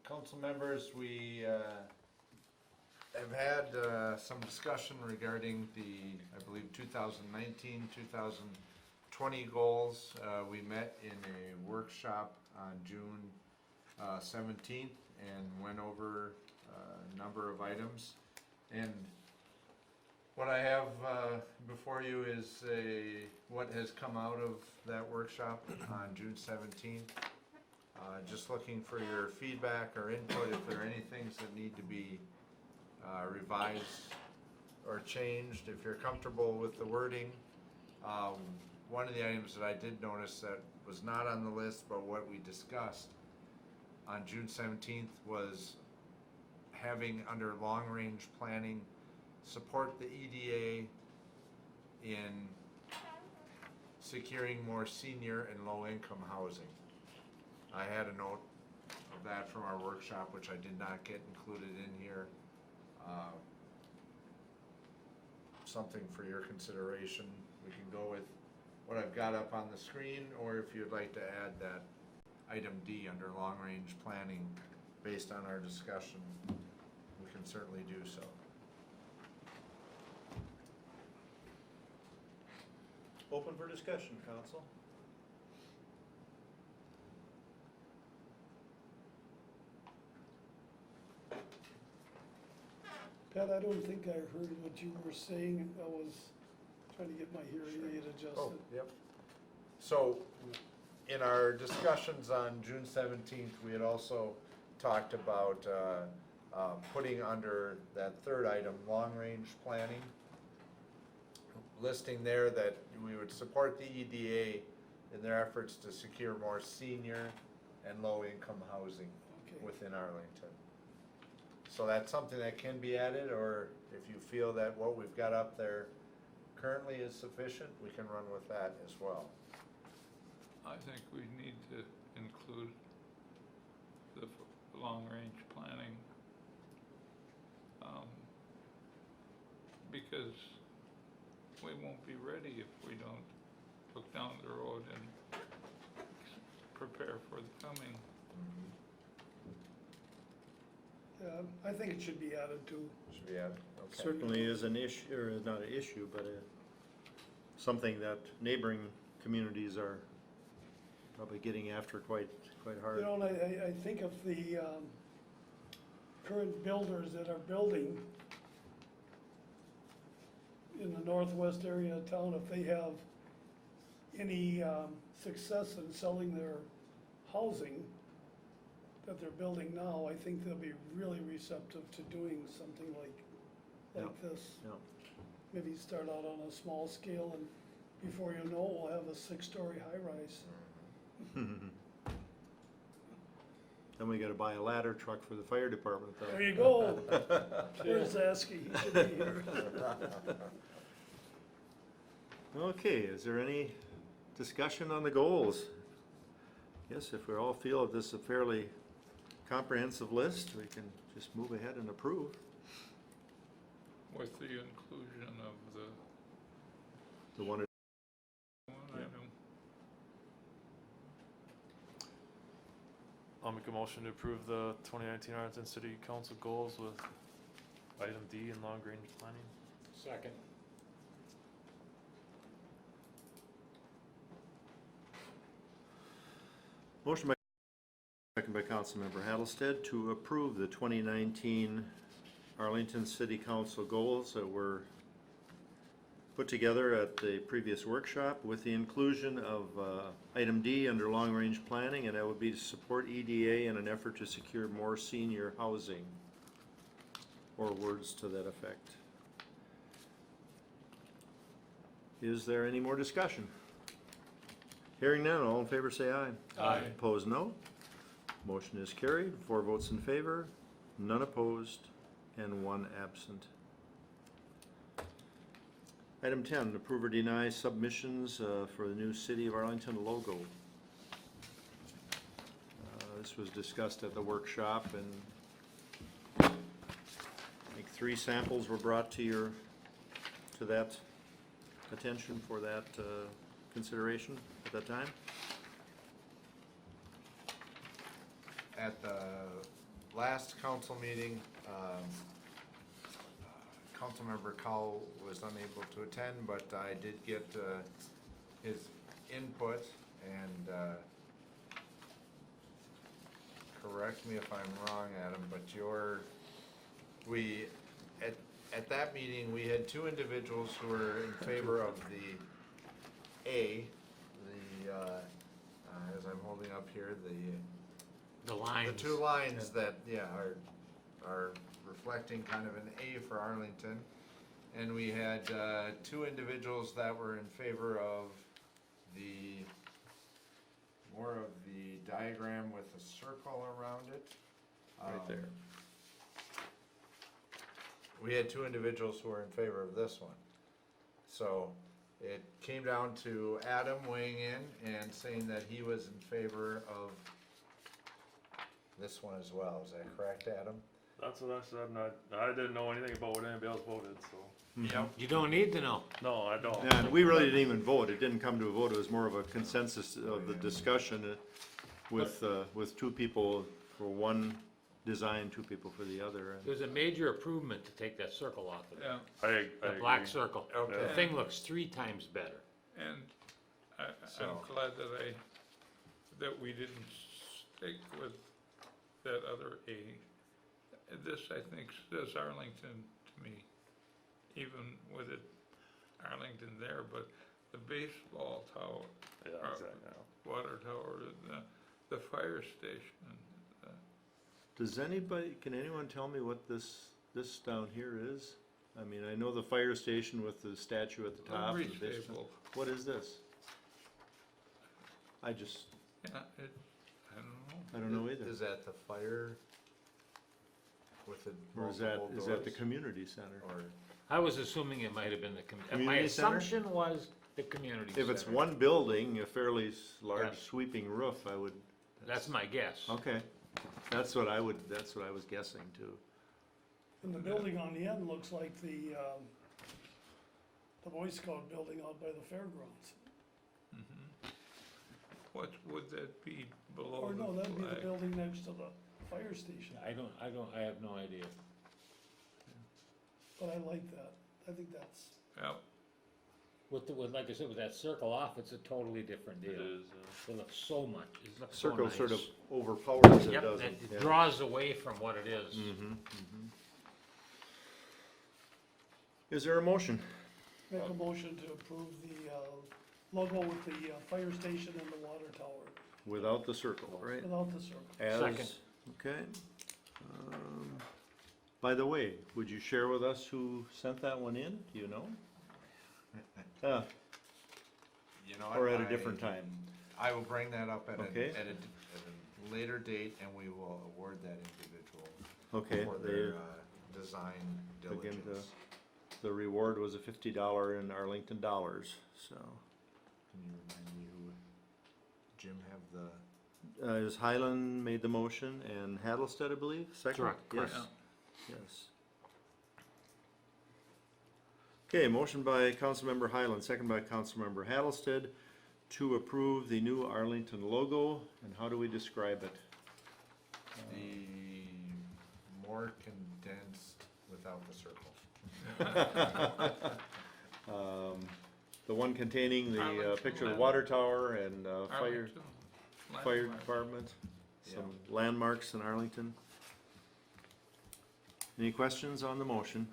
council members, we, have had, some discussion regarding the, I believe, 2019, 2020 goals. We met in a workshop on June 17th and went over a number of items. And what I have before you is what has come out of that workshop on June 17th. Just looking for your feedback or input if there are any things that need to be revised or changed. If you're comfortable with the wording, one of the items that I did notice that was not on the list, but what we discussed on June 17th was having under long-range planning, support the EDA in securing more senior and low-income housing. I had a note of that from our workshop, which I did not get included in here. Something for your consideration. We can go with what I've got up on the screen, or if you'd like to add that item D under long-range planning, based on our discussion, we can certainly do so. Open for discussion, council. Pat, I don't think I heard what you were saying. I was trying to get my hearing aid adjusted. Yep. So, in our discussions on June 17th, we had also talked about putting under that third item, long-range planning, listing there that we would support the EDA in their efforts to secure more senior and low-income housing Okay. within Arlington. So that's something that can be added, or if you feel that what we've got up there currently is sufficient, we can run with that as well. I think we need to include the long-range planning. Because we won't be ready if we don't look down the road and prepare for the coming. Yeah, I think it should be added too. Should be added, okay. Certainly is an issue, or not an issue, but something that neighboring communities are probably getting after quite hard. You know, and I think of the current builders that are building in the northwest area of town, if they have any success in selling their housing that they're building now, I think they'll be really receptive to doing something like this. Yeah. Maybe start out on a small scale, and before you know it, we'll have a 6-story high-rise. Then we gotta buy a ladder truck for the fire department though. There you go. Where's Zaski? He should be here. Okay, is there any discussion on the goals? Yes, if we all feel that this is a fairly comprehensive list, we can just move ahead and approve. With the inclusion of The one, one Yeah. item. I'll make a motion to approve the 2019 Arlington City Council goals with item D in long-range planning. Second. motion by, second by Councilmember Hattlestead to approve the 2019 Arlington City Council goals that were put together at the previous workshop with the inclusion of item D under long-range planning, and that would be to support EDA in an effort to secure more senior housing, or words to that effect. Is there any more discussion? Hearing none, all in favor say aye. Aye. Opposed, no. Motion is carried, 4 votes in favor, none opposed, and 1 absent. Item 10, approve or deny submissions for the new City of Arlington logo. This was discussed at the workshop, and I think 3 samples were brought to that attention for that consideration at that time. At the last council meeting, Councilmember Cowell was unable to attend, but I did get his input, and correct me if I'm wrong, Adam, but at that meeting, we had 2 individuals who were in favor of as I'm holding up here, The lines. the 2 lines that, are reflecting kind of an A for Arlington. And we had 2 individuals that were in favor of more of the diagram with a circle around it. Right there. We had 2 individuals who were in favor of this one. So it came down to Adam weighing in and saying that he was in favor of this one as well. Is that correct, Adam? That's what I said, and I didn't know anything about what anybody else voted, so. Yep. You don't need to know. No, I don't. And we really didn't even vote, it didn't come to a vote, it was more of a consensus of the discussion with 2 people for one design, two people for the other. It was a major improvement to take that circle off of Yeah, there, I the black agree. circle. Okay. The thing looks 3 times better. and I'm So- glad that we didn't stick with that other A. This, I think, says Arlington to me, even with it Arlington there, but the baseball tower, Yeah, exactly. water tower, the fire station, Does anybody, can anyone tell me what this down here is? I mean, I know the fire station with the statue at the top. livery and the base- stable, What is this? I just, yeah, I don't know. I don't know either. Is that the fire with the Or is multiple that the doors? community center? Or, I was assuming it might have been the, my Community center? assumption was the community center. If it's one building, a fairly large Yeah. sweeping roof, I would. That's my guess. Okay, that's what I was guessing too. And the building on the end looks like the Boy Scout building out by the fairgrounds. What would that be below Or no, the that'd be the flag? building next to the fire station, I have no idea. but I like that. I think that's, Yeah, With like I said, with that circle off, it's a totally different It deal. is, It looks so much, it looks so Circle nice. sort of overpowers it, Yep, doesn't it it? draws away from what it is. Is there a motion? make a motion to approve the logo with the fire station and the water tower, Without the circle, right? without the circle. As, Second. okay. By the way, would you share with us who sent that one in? Do you know? you know, Or at a different time? I will bring that up at Okay. at a later date, and we will award that individual Okay, for they, their, design again, diligence. the reward was a $50 in Arlington dollars, so. Can you remind me who, Jim have the, Is Highland made the motion and Hattlestead, I believe, second? Correct, Yes, correct. yes. Okay, motion by Councilmember Highland, second by Councilmember Hattlestead to approve the new Arlington logo, and how do we describe it? the more condensed without the circle. The one containing the Arlington picture of the landmark. water tower and fire Arlington landmark. department, some landmarks in Arlington. Any questions on the motion?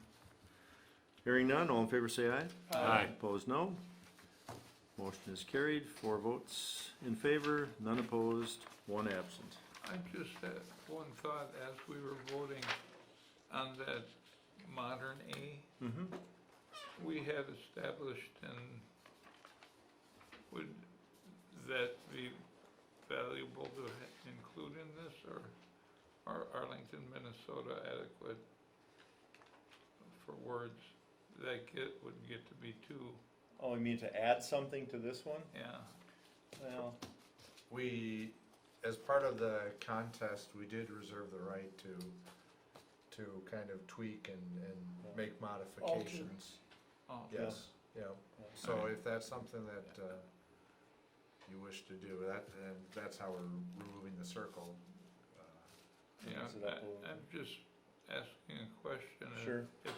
Hearing none, all in favor say aye. Aye. Opposed, no. Motion is carried, 4 votes in favor, none opposed, 1 absent. I just had one thought as we were voting on that modern A. Mm-hmm. We had established and would that be valuable to include in this, or are Arlington, Minnesota adequate for words that would get to be too, Oh, you mean to add something to this one? yeah. Well, We, as part of the contest, we did reserve the right to kind of tweak and make modifications. Oh, Yes, yeah, so if that's something that, you wish to do, and that's how we're removing the circle. yeah, So that will- I'm just asking a question. Sure. If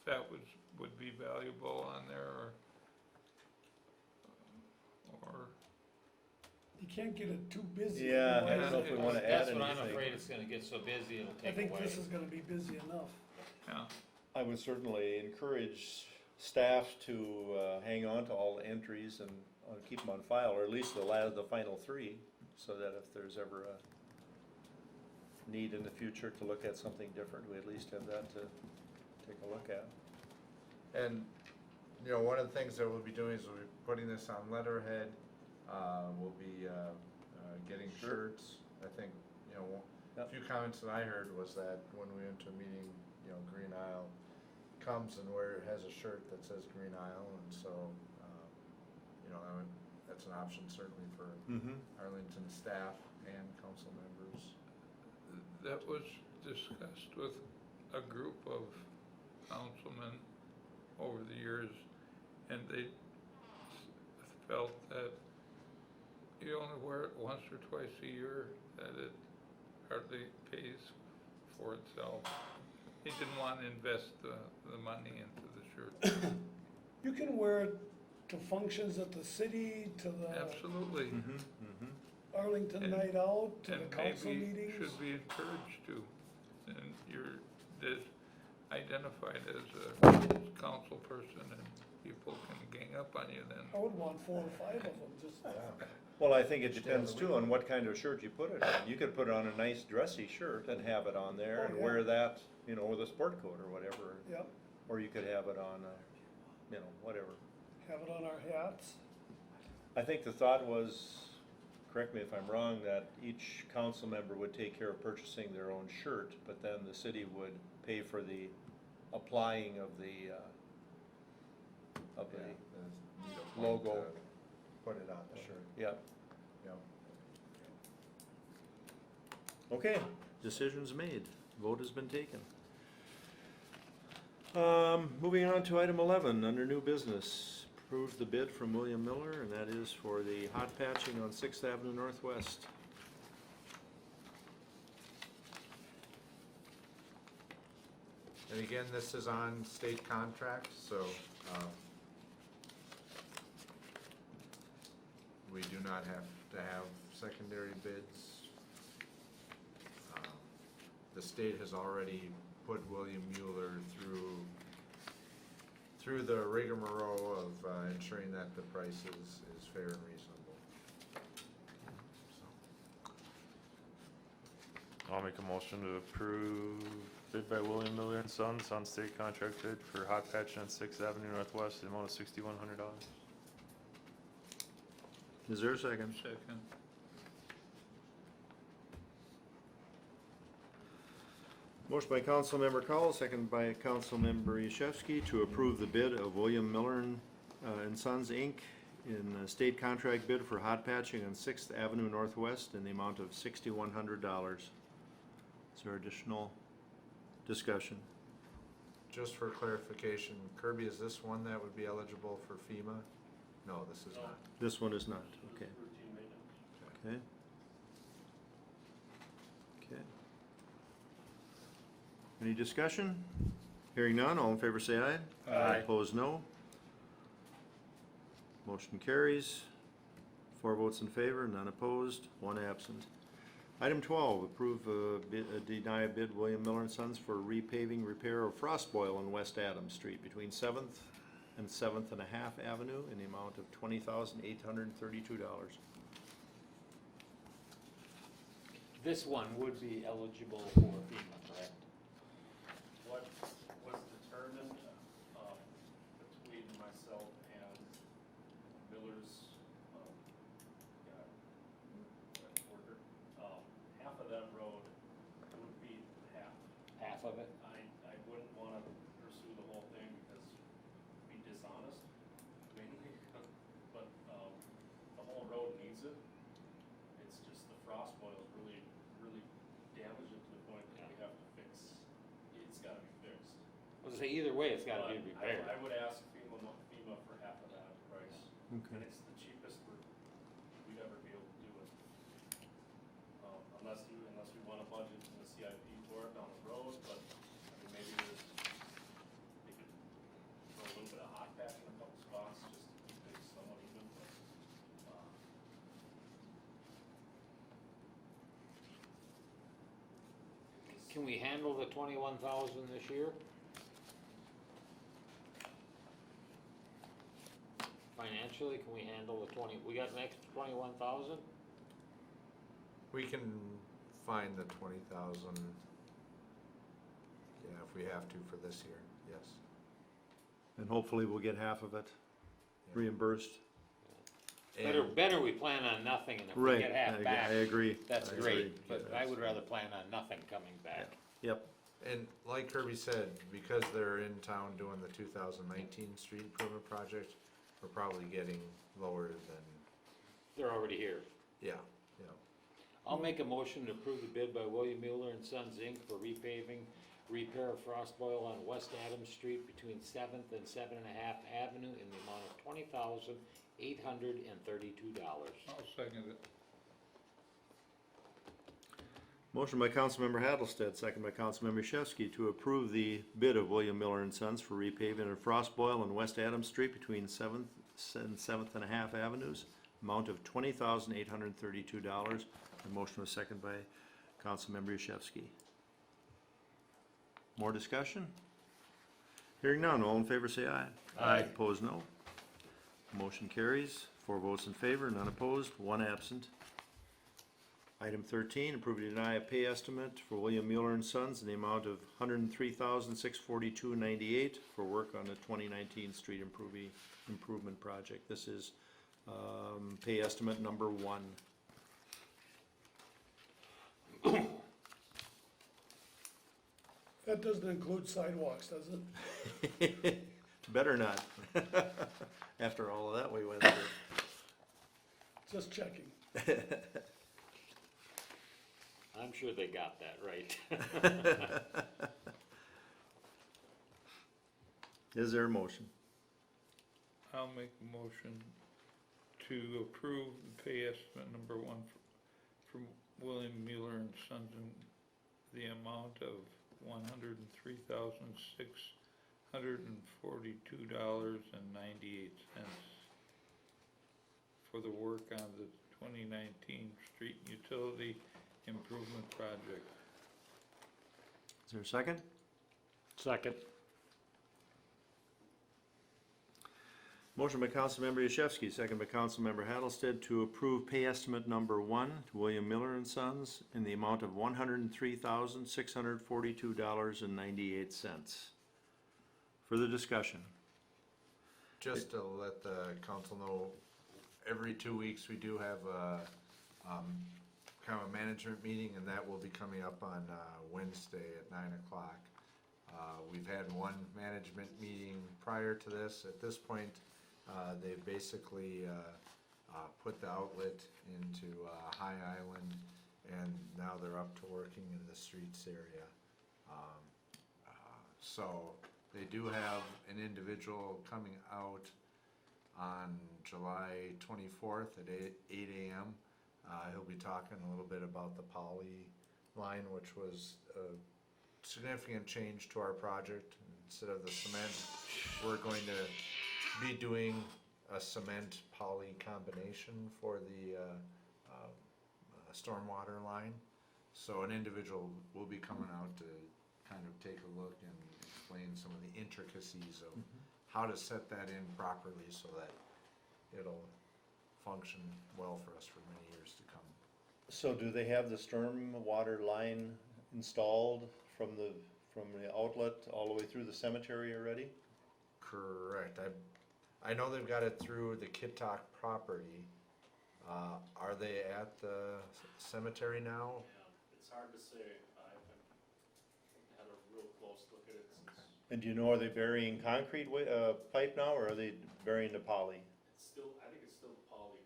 that would be valuable on there, or You can't get it too busy. Yeah, otherwise I don't know if we wanna add That's what I'm anything. afraid it's gonna get so busy, it'll I take think away. this is gonna be busy enough. yeah. I would certainly encourage staff to hang on to all the entries and keep them on file, or at least the final 3, so that if there's ever a need in the future to look at something different, we at least have that to take a look at. And, you know, one of the things that we'll be doing is we'll be putting this on letterhead, we'll be, getting Sure. shirts. I think, you know, a Yep. few comments that I heard was that when we went to a meeting, you know, Green Isle comes and has a shirt that says Green Isle, and so, you know, that's an option certainly for Mm-hmm. Arlington staff and council members. That was discussed with a group of councilmen over the years, and they felt that you only wear it once or twice a year, that it hardly pays for itself. He didn't want to invest the money into the shirt. You can wear it to functions at the city, to the Absolutely. Mm-hmm. Arlington And- night out, to the And council maybe meetings. should be encouraged to. And you're identified as a council person and people can gang up on you then. I would want 4 or 5 of them, just, Well, I think it depends too on what kind of shirt you put it on. You could put on a nice dressy shirt and have it on there Oh, and yeah. wear that, you know, with a sport coat or whatever. yeah, Or you could have it on, you know, whatever. have it on our hats. I think the thought was, correct me if I'm wrong, that each council member would take care of purchasing their own shirt, but then the city would pay for the applying of the logo. Put it on the shirt. Yep. Yep. Okay, decision's made. Vote has been taken. Moving on to item 11, under new business. Approve the bid from William Miller, and that is for the hot patching on 6th Avenue Northwest. And again, this is on state contract, so, we do not have to have secondary bids. The state has already put William Mueller through the rigmarole of ensuring that the price is fair and reasonable. So, I'll make a motion to approve bid by William Miller and Sons on state contract bid for hot patch on 6th Avenue Northwest, the amount of $6,100. Is there a second? Second. Motion by Councilmember Cowell, second by Councilmember Yashewski to approve the bid of William Miller and Sons, Inc. in a state contract bid for hot patching on 6th Avenue Northwest in the amount of $6,100. Is there additional discussion? just for clarification, Kirby, is this one that would be eligible for FEMA? No, this is not. This one is not, okay. Okay. Okay. Any discussion? Hearing none, all in favor say aye. Aye. Opposed, no. Motion carries. 4 votes in favor, none opposed, 1 absent. Item 12, approve deny a bid William Miller and Sons for repaving repair of frost boil on West Adams Street between 7th and 7th and a half Avenue in the amount of $20,832. This one would be eligible for FEMA, correct? What was determined, between myself and Miller's, worker, half of that road would be half. Half of it? I wouldn't wanna pursue the whole thing because it'd be dishonest, mainly, but, the whole road needs it. It's just the frost boils really, really damage it to the point that we have to fix, it's gotta be fixed. I was gonna say, either way, it's gotta be But repaired. I would ask FEMA for half of that price, and it's the cheapest we'd ever be able to do it. Unless we want a budget in the CIP for it down the road, but, I mean, maybe they could throw a little bit of hot patch in a couple spots, just to keep things somewhat even, but, Can we handle the 21,000 this year? Financially, can we handle the we got an extra 21,000? We can find the 20,000, yeah, if we have to for this year, yes. And hopefully we'll get half of it reimbursed. Better we plan on nothing, and if we Right, get half back, I agree. that's I great, agree. but I would rather plan on nothing coming back. Yep, And like Kirby said, because they're in town doing the 2019 street improvement project, we're probably getting lower than, They're already here. yeah. I'll make a motion to approve the bid by William Mueller and Sons, Inc. for repaving, repair of frost boil on West Adams Street between 7th and 7 and a half Avenue in the amount of $20,832. I'll second it. Motion by Councilmember Hattlestead, second by Councilmember Yashewski to approve the bid of William Miller and Sons for repaving of Frost Boil and West Adams Street between Seventh and 7th Avenues, amount of $20,832. The motion was second by Councilmember Yashewski. More discussion? Hearing none, all in favor say aye. Aye. Opposed, no. Motion carries, 4 votes in favor, none opposed, 1 absent. Item 13, approve or deny a pay estimate for William Mueller and Sons in the amount of $103,642.98 for work on the 2019 street improvement project. This is pay estimate number 1. That doesn't include sidewalks, does it? Better not. After all of that we went through. Just checking. I'm sure they got that right. Is there a motion? I'll make a motion to approve the pay estimate number 1 from William Mueller and Sons in the amount of $103,642.98 for the work on the 2019 street utility improvement project. Is there a second? Second. Motion by Councilmember Yashewski, second by Councilmember Hattlestead to approve pay estimate number 1 to William Miller and Sons in the amount of $103,642.98. Further discussion? Just to let the council know, every 2 weeks we do have a, kind of a management meeting, and that will be coming up on Wednesday at 9 o'clock. We've had one management meeting prior to this. At this point, they've basically put the outlet into High Island, and now they're up to working in the streets area. So they do have an individual coming out on July 24th at 8 a.m. He'll be talking a little bit about the poly line, which was a significant change to our project. Instead of the cement, we're going to be doing a cement poly combination for the stormwater line. So an individual will be coming out to kind of take a look and explain some of the intricacies of how to set that in properly so that it'll function well for us for many years to come. So do they have the storm water line installed from the outlet all the way through the cemetery already? Correct. I know they've got it through the Kittock property. Are they at the cemetery now? Yeah, it's hard to say. I haven't had a real close look at it since. And do you know, are they burying concrete pipe now, or are they burying the poly? It's still, I think it's still the poly.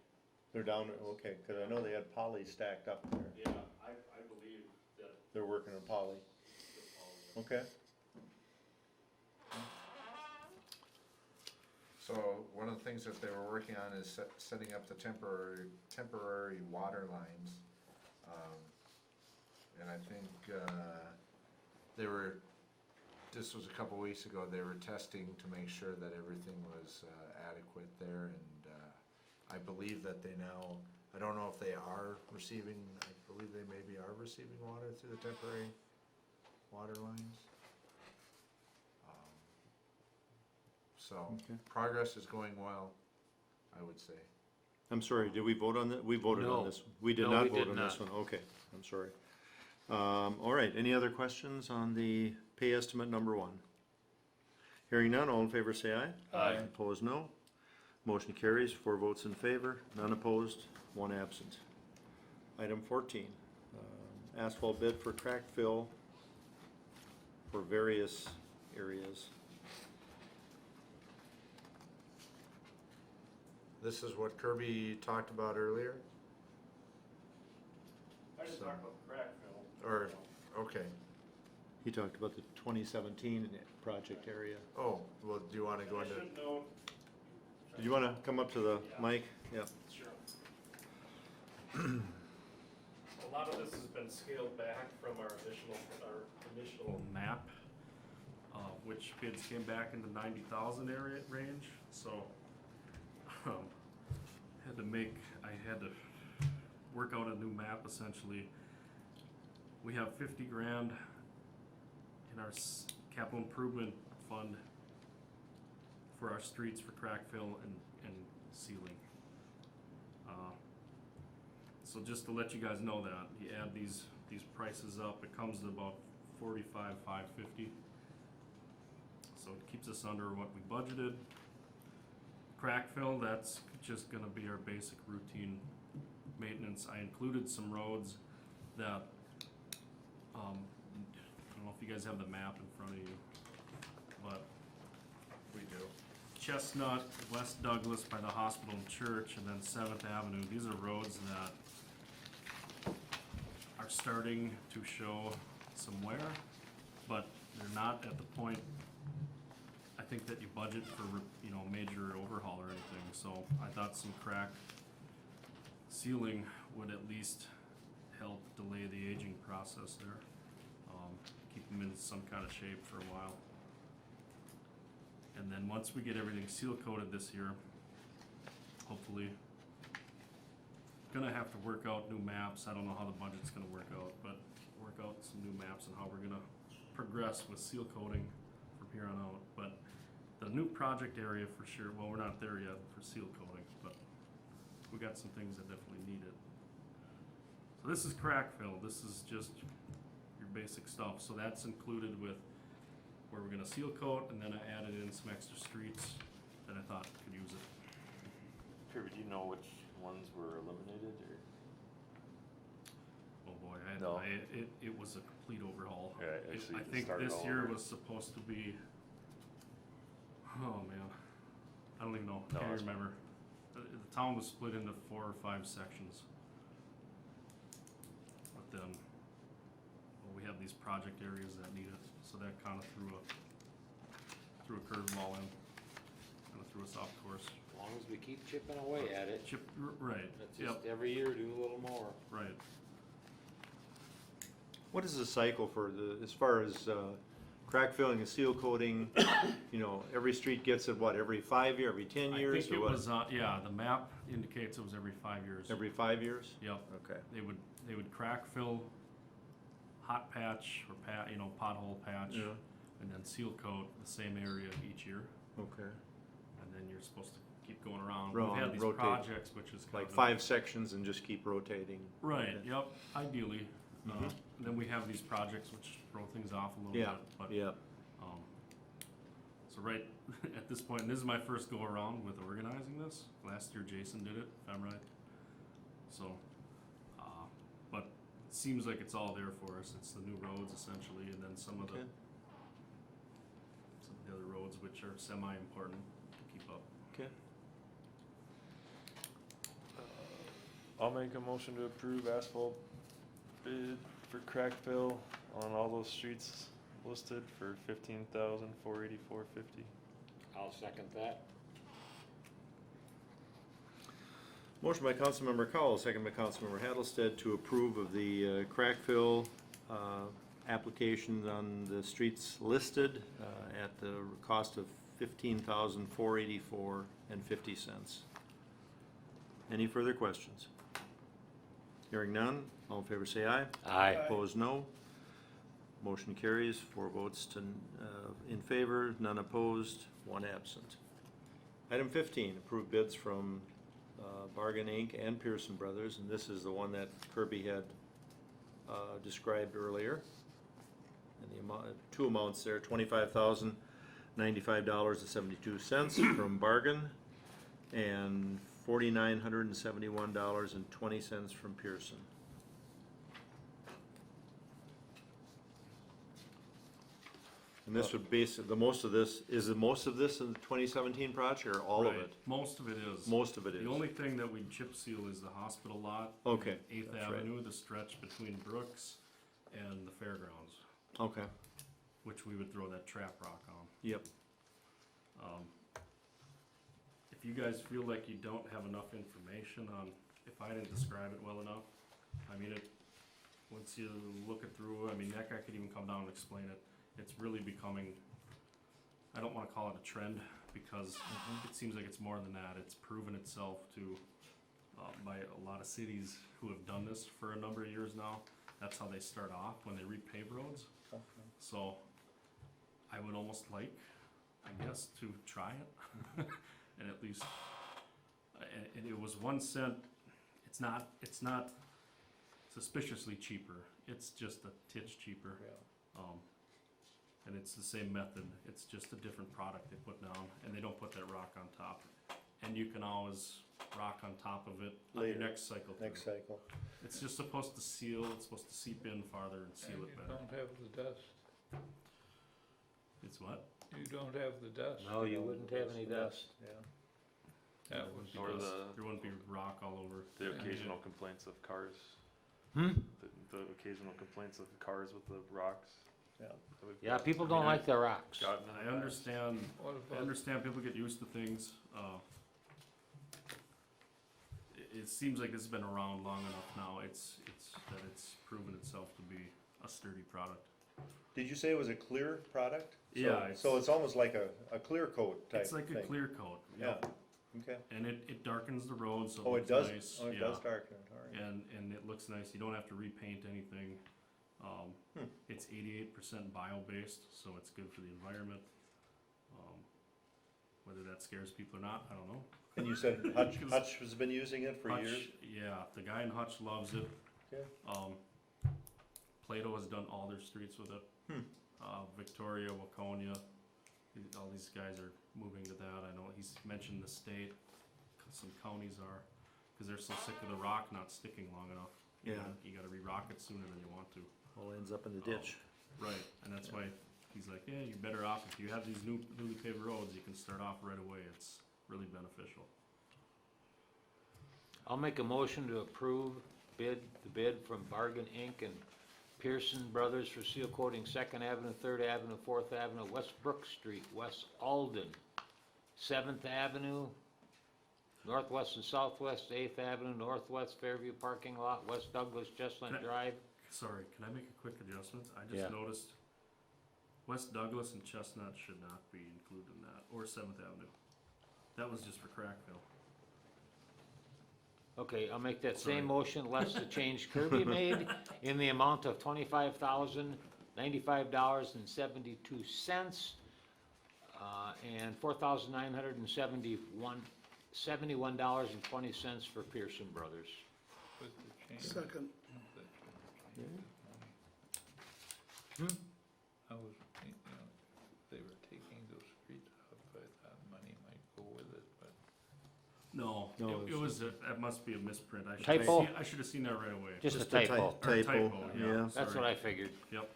They're down, okay, cause I know they had poly stacked up there. Yeah, I believe that They're working on poly. it's still poly. Okay. So one of the things that they were working on is setting up the temporary water lines. And I think this was a couple weeks ago, they were testing to make sure that everything was adequate there, and I believe that they now, I don't know if they are receiving, I believe they maybe are receiving water through the temporary water lines. So Okay. progress is going well, I would say. I'm sorry, did we vote on that? We voted on No. this. We did No, not we vote did on this not. one, okay, I'm sorry. All right, any other questions on the pay estimate number 1? Hearing none, all in favor say aye. Aye. Opposed, no. Motion carries, 4 votes in favor, none opposed, 1 absent. Item 14, asphalt bid for crack fill for various areas. This is what Kirby talked about earlier, I didn't So- talk about the crack fill. or, okay. He talked about the 2017 project area. Oh, well, do you wanna go I into, should know. Did you wanna come up to the mic? Yep. Sure. A lot of this has been scaled back from our initial map, which bids came back in the 90,000 area range, so, I had to work out a new map essentially. We have 50 grand in our capital improvement fund for our streets for crack fill and sealing. So just to let you guys know that, you add these prices up, it comes to about 45,550. So it keeps us under what we budgeted. Crack fill, that's just gonna be our basic routine maintenance. I included some roads that, I don't know if you guys have the map in front of you, but We do. Chestnut, West Douglas by the hospital and church, and then 7th Avenue. These are roads that are starting to show some wear, but they're not at the point, I think, that you budget for, major overhaul or anything. So I thought some crack sealing would at least help delay the aging process there. Keep them in some kind of shape for a while. And then once we get everything seal coated this year, hopefully, gonna have to work out new maps. I don't know how the budget's gonna work out, but work out some new maps and how we're gonna progress with seal coating from here on out. But the new project area for sure, well, we're not there yet for seal coating, but we got some things that definitely need it. So this is crack fill. This is just your basic stuff. So that's included with where we're gonna seal coat, and then I added in some extra streets that I thought could use it. Kirby, do you know which ones were eliminated, or? Oh boy, No. it was a complete overhaul. Yeah, actually, I you think started this all year over. was supposed to be, oh man, I don't even know, No, can't that's remember. The town was split into 4 or 5 sections. But then, well, we have these project areas that need it, so that kinda threw a curveball in, kinda threw us off course. As long as we keep chipping away at it, Right, it's yep, just every year do a little more. right. What is the cycle for as far as, crack filling and seal coating? Every street gets it, what, every 5 year, every 10 years, I think or it what? was, yeah, the map indicates it was every 5 years. Every 5 years? Yep. Okay. They would crack fill, hot patch or pothole patch, Yeah. and then seal coat the same area each year, Okay. and then you're supposed to keep going around. Rotate. We've had these projects, which is kind Like of 5 sections and just keep rotating? Right. Okay. Yep. Ideally, Mhm. and then we have these projects which throw things off a little Yeah, bit. But yeah. so right at this point, and this is my first go around with organizing this. Last year Jason did it, if I'm right. So, but it seems like it's all there for us. It's the new roads essentially, and then some of the Okay. other roads which are semi-important to keep up. Okay. I'll make a motion to approve asphalt bid for crack fill on all those streets listed for $15,484.50. I'll second that. Motion by Councilmember Cowell, second by Councilmember Hattlestead to approve of the crack fill applications on the streets listed at the cost of $15,484.50. Any further questions? Hearing none, all in favor say aye. Aye. Opposed, no. Motion carries, 4 votes in favor, none opposed, 1 absent. Item 15, approve bids from Bargain Inc. and Pearson Brothers, and this is the one that Kirby had described earlier. And the amount, 2 amounts there, $25,095.72 from Bargain, and $4,971.20 from Pearson. And this would base, most of this in the 2017 project, or all of Right. it? Most of it is. Most of it is. The only thing that we chip seal is the hospital lot. Okay, 8th that's right. Avenue, the stretch between Brooks and the fairgrounds, Okay, which we would throw that trap rock on. yep. If you guys feel like you don't have enough information on, if I didn't describe it well enough, I mean, once you look it through, I mean, that guy could even come down and explain it. It's really becoming, I don't wanna call it a trend, because it seems like it's more than that. It's proven itself to, by a lot of cities who have done this for a number of years now. That's how they start off when they repave roads. So I would almost like, I guess, to try it and at least, and it was 1 cent. It's not suspiciously cheaper. It's just a titch cheaper. And it's the same method. It's just a different product they put down, and they don't put that rock on top. And you can always rock on top of it on your Later. next cycle. Next cycle. It's just supposed to seal. It's supposed to seep in farther and seal And it you better. don't have the dust. It's what? You don't have the dust. No, you wouldn't have any dust. Yeah. That There was, wouldn't be Or dust. the- There wouldn't be rock all over. The occasional complaints of cars. Hmm? The occasional complaints of the cars with the rocks. Yeah. that we've Yeah, people don't I- like the rocks. gotten in the I past. understand. what I about, understand people get used to things. It seems like this has been around long enough now. It's proven itself to be a sturdy product. Did you say it was a clear product? Yeah, So it's almost like a clear coat type It's like thing. a clear coat. Yeah, okay. And it darkens the road, so Oh, it it does, looks nice. oh, it yeah. does darken it, all right. And it looks nice. You don't have to repaint anything. It's 88% bio-based, so it's good for the environment. Whether that scares people or not, I don't know. And you said Hutch has been using it for Hutch, years? yeah, the guy in Hutch loves it. Okay. Plato has done all their streets with it. Victoria, Waconia, all these guys are moving to that. I know he's mentioned the state, some counties are, cause they're so sick of the rock not sticking long enough. Yeah. You gotta re-rock it sooner than you want to. All ends up in the ditch. Right, and that's why he's like, yeah, you're better off if you have these newly paved roads, you can start off right away. It's really beneficial. I'll make a motion to approve the bid from Bargain Inc. and Pearson Brothers for seal coating 2nd Avenue, 3rd Avenue, 4th Avenue, West Brook Street, West Alden, 7th Avenue, Northwest and Southwest, 8th Avenue, Northwest Fairview parking lot, West Douglas, Jesslyn Can I- Drive. Sorry, can I make a quick adjustment? I Yeah. just noticed West Douglas and Chestnut should not be included in that, or 7th Avenue. That was just for Crackville. Okay, I'll make that Sorry. same motion, less the change Kirby made, in the amount of $25,095.72, and $4,971.20 for Pearson Brothers. with the change? Second. I was, they were taking those streets up, I thought money might go with it, but No, No, it was, that must be a misprint. Typo? I should have seen that right away. Just a a typo. typo, typo, yeah. yeah. That's what I figured. Yep.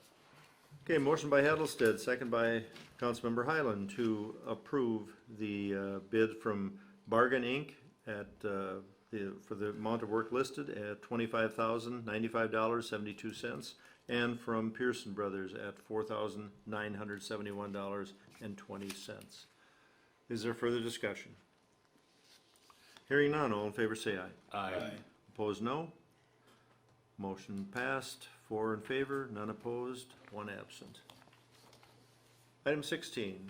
Okay, motion by Hattlestead, second by Councilmember Highland to approve the bid from Bargain Inc. at, for the amount of work listed at $25,095.72, and from Pearson Brothers at $4,971.20. Is there further discussion? Hearing none, all in favor say aye. Aye. Opposed, no. Motion passed, 4 in favor, none opposed, 1 absent. Item 16,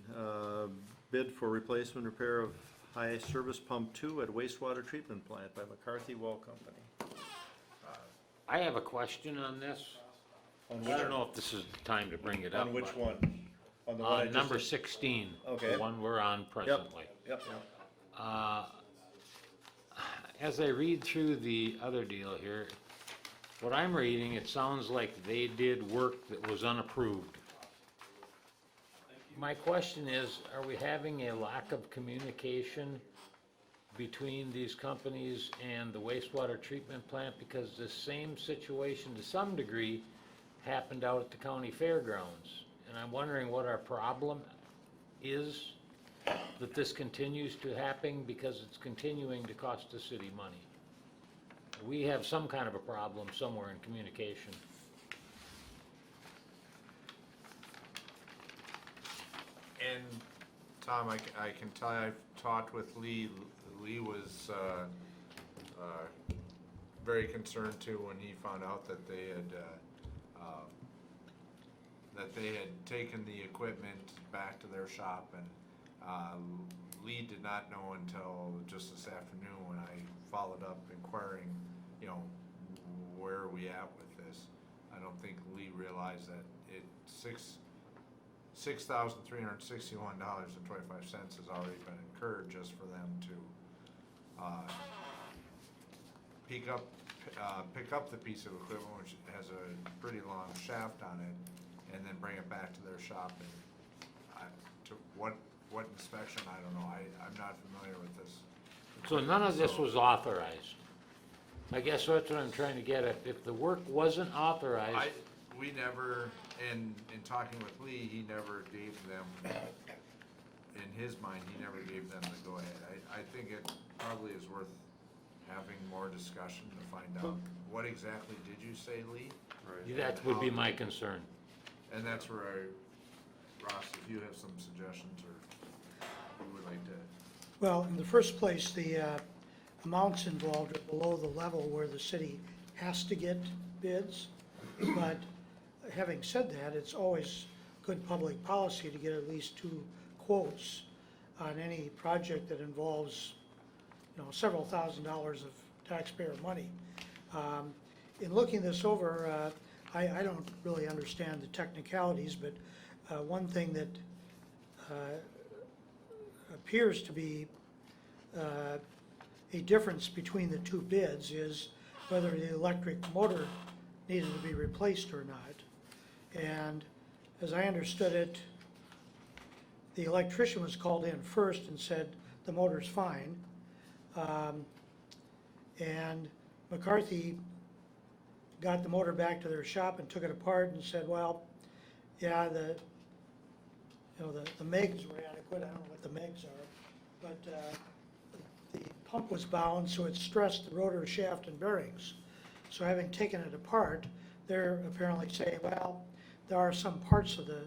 bid for replacement repair of high service pump 2 at wastewater treatment plant by McCarthy Well Company. I have a question on this. On I don't know if this is the time to bring it up. On which but- one? On the one I just Number said? 16, Okay. the one we're on presently. Yep, As I read through the other deal here, what I'm reading, it sounds like they did work that was unapproved. My question is, are we having a lack of communication between these companies and the wastewater treatment plant? Because the same situation, to some degree, happened out at the county fairgrounds. And I'm wondering what our problem is, that this continues to happen, because it's continuing to cost the city money. We have some kind of a problem somewhere in communication. And Tom, I can tell you, I've talked with Lee. Lee was very concerned too when he found out that they had, taken the equipment back to their shop, and, Lee did not know until just this afternoon when I followed up inquiring, you know, where are we at with this? I don't think Lee realized that $6,361.25 has already been incurred just for them to, pick up the piece of equipment, which has a pretty long shaft on it, and then bring it back to their shop. And what inspection, I don't know, I'm not familiar with this. So none of this was authorized. I guess that's what I'm trying to get at. If the work wasn't authorized, We never, in talking with Lee, he never gave them, in his mind, he never gave them the go-ahead. I think it probably is worth having more discussion to find out, what exactly did you say, Lee? Right. that would be my concern. And that's where Ross, if you have some suggestions, or you would like to. Well, in the first place, the amounts involved are below the level where the city has to get bids. But having said that, it's always good public policy to get at least 2 quotes on any project that involves, several $1,000s of taxpayer money. In looking this over, I don't really understand the technicalities, but one thing that appears to be a difference between the 2 bids is whether the electric motor needed to be replaced or not. And as I understood it, the electrician was called in first and said the motor's fine. And McCarthy got the motor back to their shop and took it apart and said, well, yeah, the megs were adequate. I don't know what the megs are, but the pump was bound, so it stressed the rotor shaft and bearings. So having taken it apart, they're apparently saying, well, there are some parts of the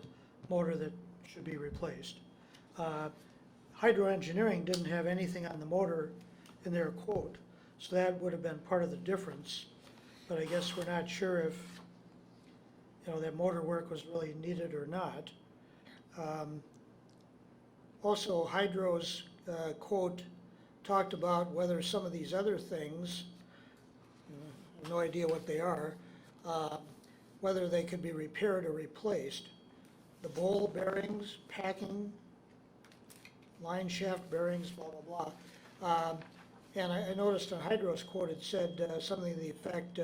motor that should be replaced. Hydro Engineering didn't have anything on the motor in their quote, so that would have been part of the difference. But I guess we're not sure if, that motor work was really needed or not. Also, Hydro's quote talked about whether some of these other things, I have no idea what they are, whether they could be repaired or replaced. The bowl bearings, packing, line shaft bearings, blah, blah, blah. And I noticed on Hydro's quote, it said something to the effect,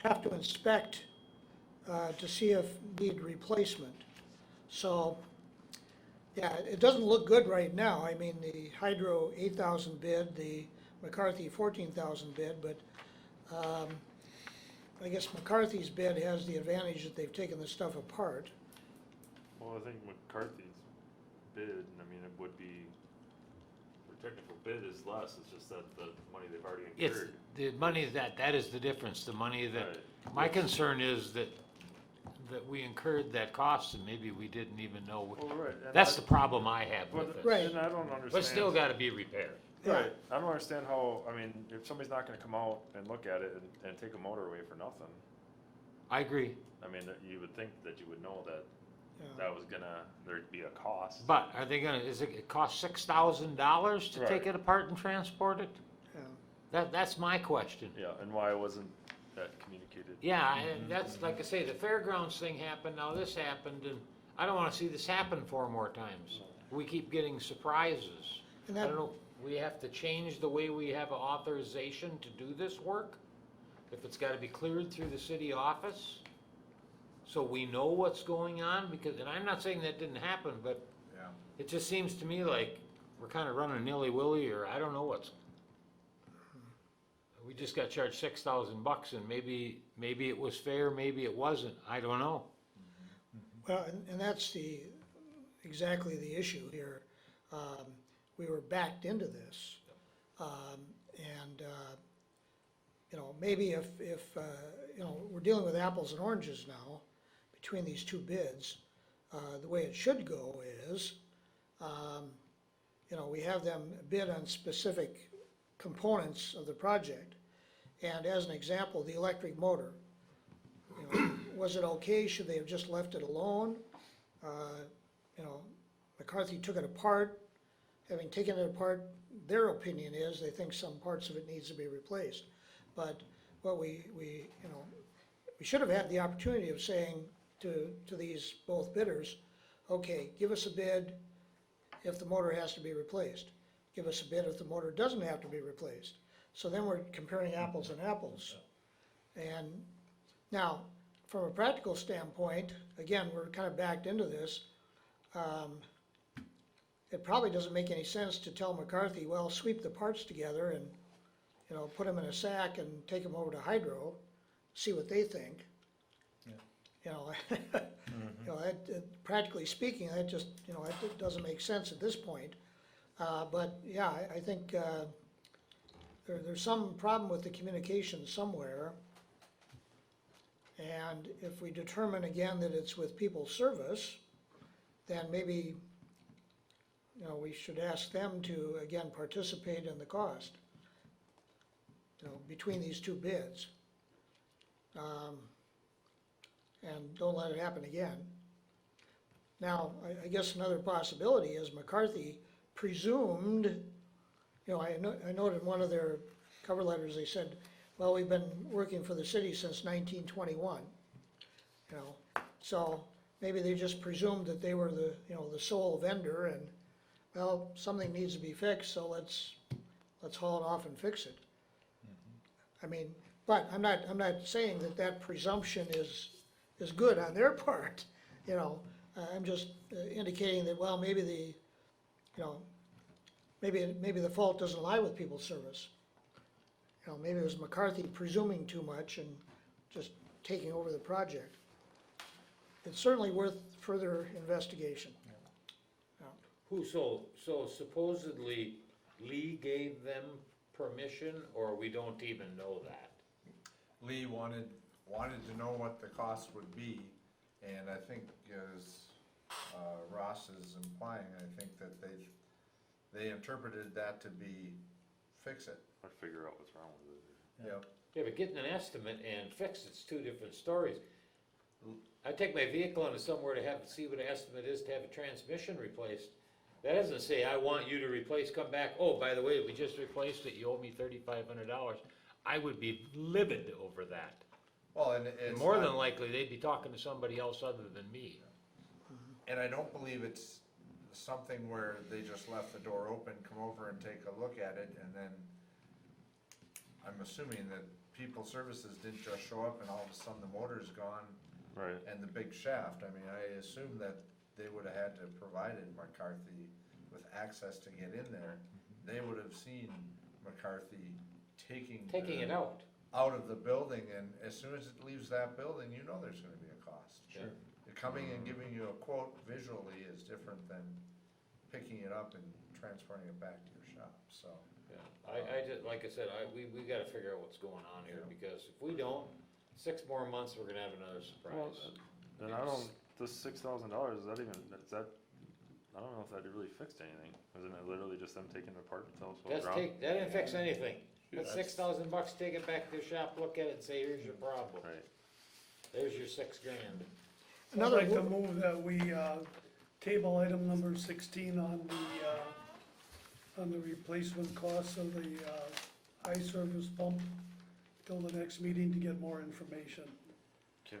have to inspect to see if need replacement. So, yeah, it doesn't look good right now. I mean, the Hydro 8,000 bid, the McCarthy 14,000 bid, but I guess McCarthy's bid has the advantage that they've taken the stuff apart. Well, I think McCarthy's bid, I mean, it would be, their technical bid is less, it's just that the money they've already It's incurred. the money that is the difference, the money that, Right. my concern is that we incurred that cost and maybe we didn't even know. Well, right. and That's I- the problem I have but- with this. Right. And I don't understand. But still gotta be repaired. Right, I don't understand how, I mean, if somebody's not gonna come out and look at it and take a motor away for nothing, I agree, I mean, you would think that you would know that Yeah. that was gonna, there'd be a cost. but are they gonna, it cost $6,000 to take Right. it apart and transport it? Yeah. That's my question. Yeah, and why wasn't that communicated? Yeah, and that's, like I say, the fairgrounds thing happened, now this happened, and I don't wanna see this happen 4 more times. We keep getting surprises. And I that, don't know, we have to change the way we have authorization to do this work? If it's gotta be cleared through the city office? So we know what's going on, because, and I'm not saying that didn't happen, but Yeah. it just seems to me like we're kinda running nilly-willy, or I don't know what's. We just got charged $6,000 and maybe it was fair, maybe it wasn't, I don't know. well, and that's exactly the issue here. We were backed into this. And maybe if we're dealing with apples and oranges now between these 2 bids, the way it should go is, we have them bid on specific components of the project. And as an example, the electric motor. You know, was it okay? Should they have just left it alone? You know, McCarthy took it apart. Having taken it apart, their opinion is they think some parts of it needs to be replaced. But what we you know, we should have had the opportunity of saying to these both bidders, okay, give us a bid if the motor has to be replaced. Give us a bid if the motor doesn't have to be replaced. So then we're comparing apples and apples. And now, from a practical standpoint, again, we're kind of backed into this. It probably doesn't make any sense to tell McCarthy, well, sweep the parts together and, you know, put them in a sack and take them over to Hydro, see what they think. You know, you know, practically speaking, that just, you know, that doesn't make sense at this point. But yeah, I think there's some problem with the communication somewhere. And if we determine again that it's with People's Service, then maybe, you know, we should ask them to, again, participate in the cost, you know, between these two bids. And don't let it happen again. Now, I guess another possibility is McCarthy presumed, you know, I noted in one of their cover letters, they said, well, we've been working for the city since 1921, you know. So maybe they just presumed that they were the, you know, the sole vendor and, well, something needs to be fixed, so let's haul it off and fix it. I mean, but I'm not saying that presumption is good on their part, you know. I'm just indicating that, well, maybe the, you know, maybe the fault doesn't lie with People's Service. You know, maybe it was McCarthy presuming too much and just taking over the project. It's certainly worth further investigation. So supposedly Lee gave them permission, or we don't even know that? Lee wanted to know what the cost would be, and I think as Ross is implying, I think that they interpreted that to be fix it. Or figure out what's wrong with it. Yep. Yeah, but getting an estimate and fix it's two different stories. I take my vehicle into somewhere to see what the estimate is to have a transmission replaced. That doesn't say, I want you to replace, come back, oh, by the way, we just replaced it, you owe me $3,500. I would be livid over that. Well, and it's More not- than likely, they'd be talking to somebody else other than me. And I don't believe it's something where they just left the door open, come over and take a look at it, and then I'm assuming that People Services didn't just show up and all of a sudden the motor's gone Right. and the big shaft. I mean, I assume that they would have had to provided McCarthy with access to get in there. They would have seen McCarthy taking Taking it out. out of the building, and as soon as it leaves that building, you know there's gonna be a cost. Sure. Coming and giving you a quote visually is different than picking it up and transporting it back to your shop, so. Yeah, I just, like I said, we gotta figure out what's going on here, because if we don't, 6 more months, we're gonna have another Well, surprise. then I don't, the $6,000, is that, I don't know if that really fixed anything. Isn't it literally just them taking it apart and tell us what's wrong? That didn't fix anything. That's That's- $6,000, take it back to the shop, look at it and say, here's your problem. Right. There's your $6,000. I'd Another like to wo- move that we, table item number 16 on the replacement costs of the, high service pump till the next meeting to get more information. Can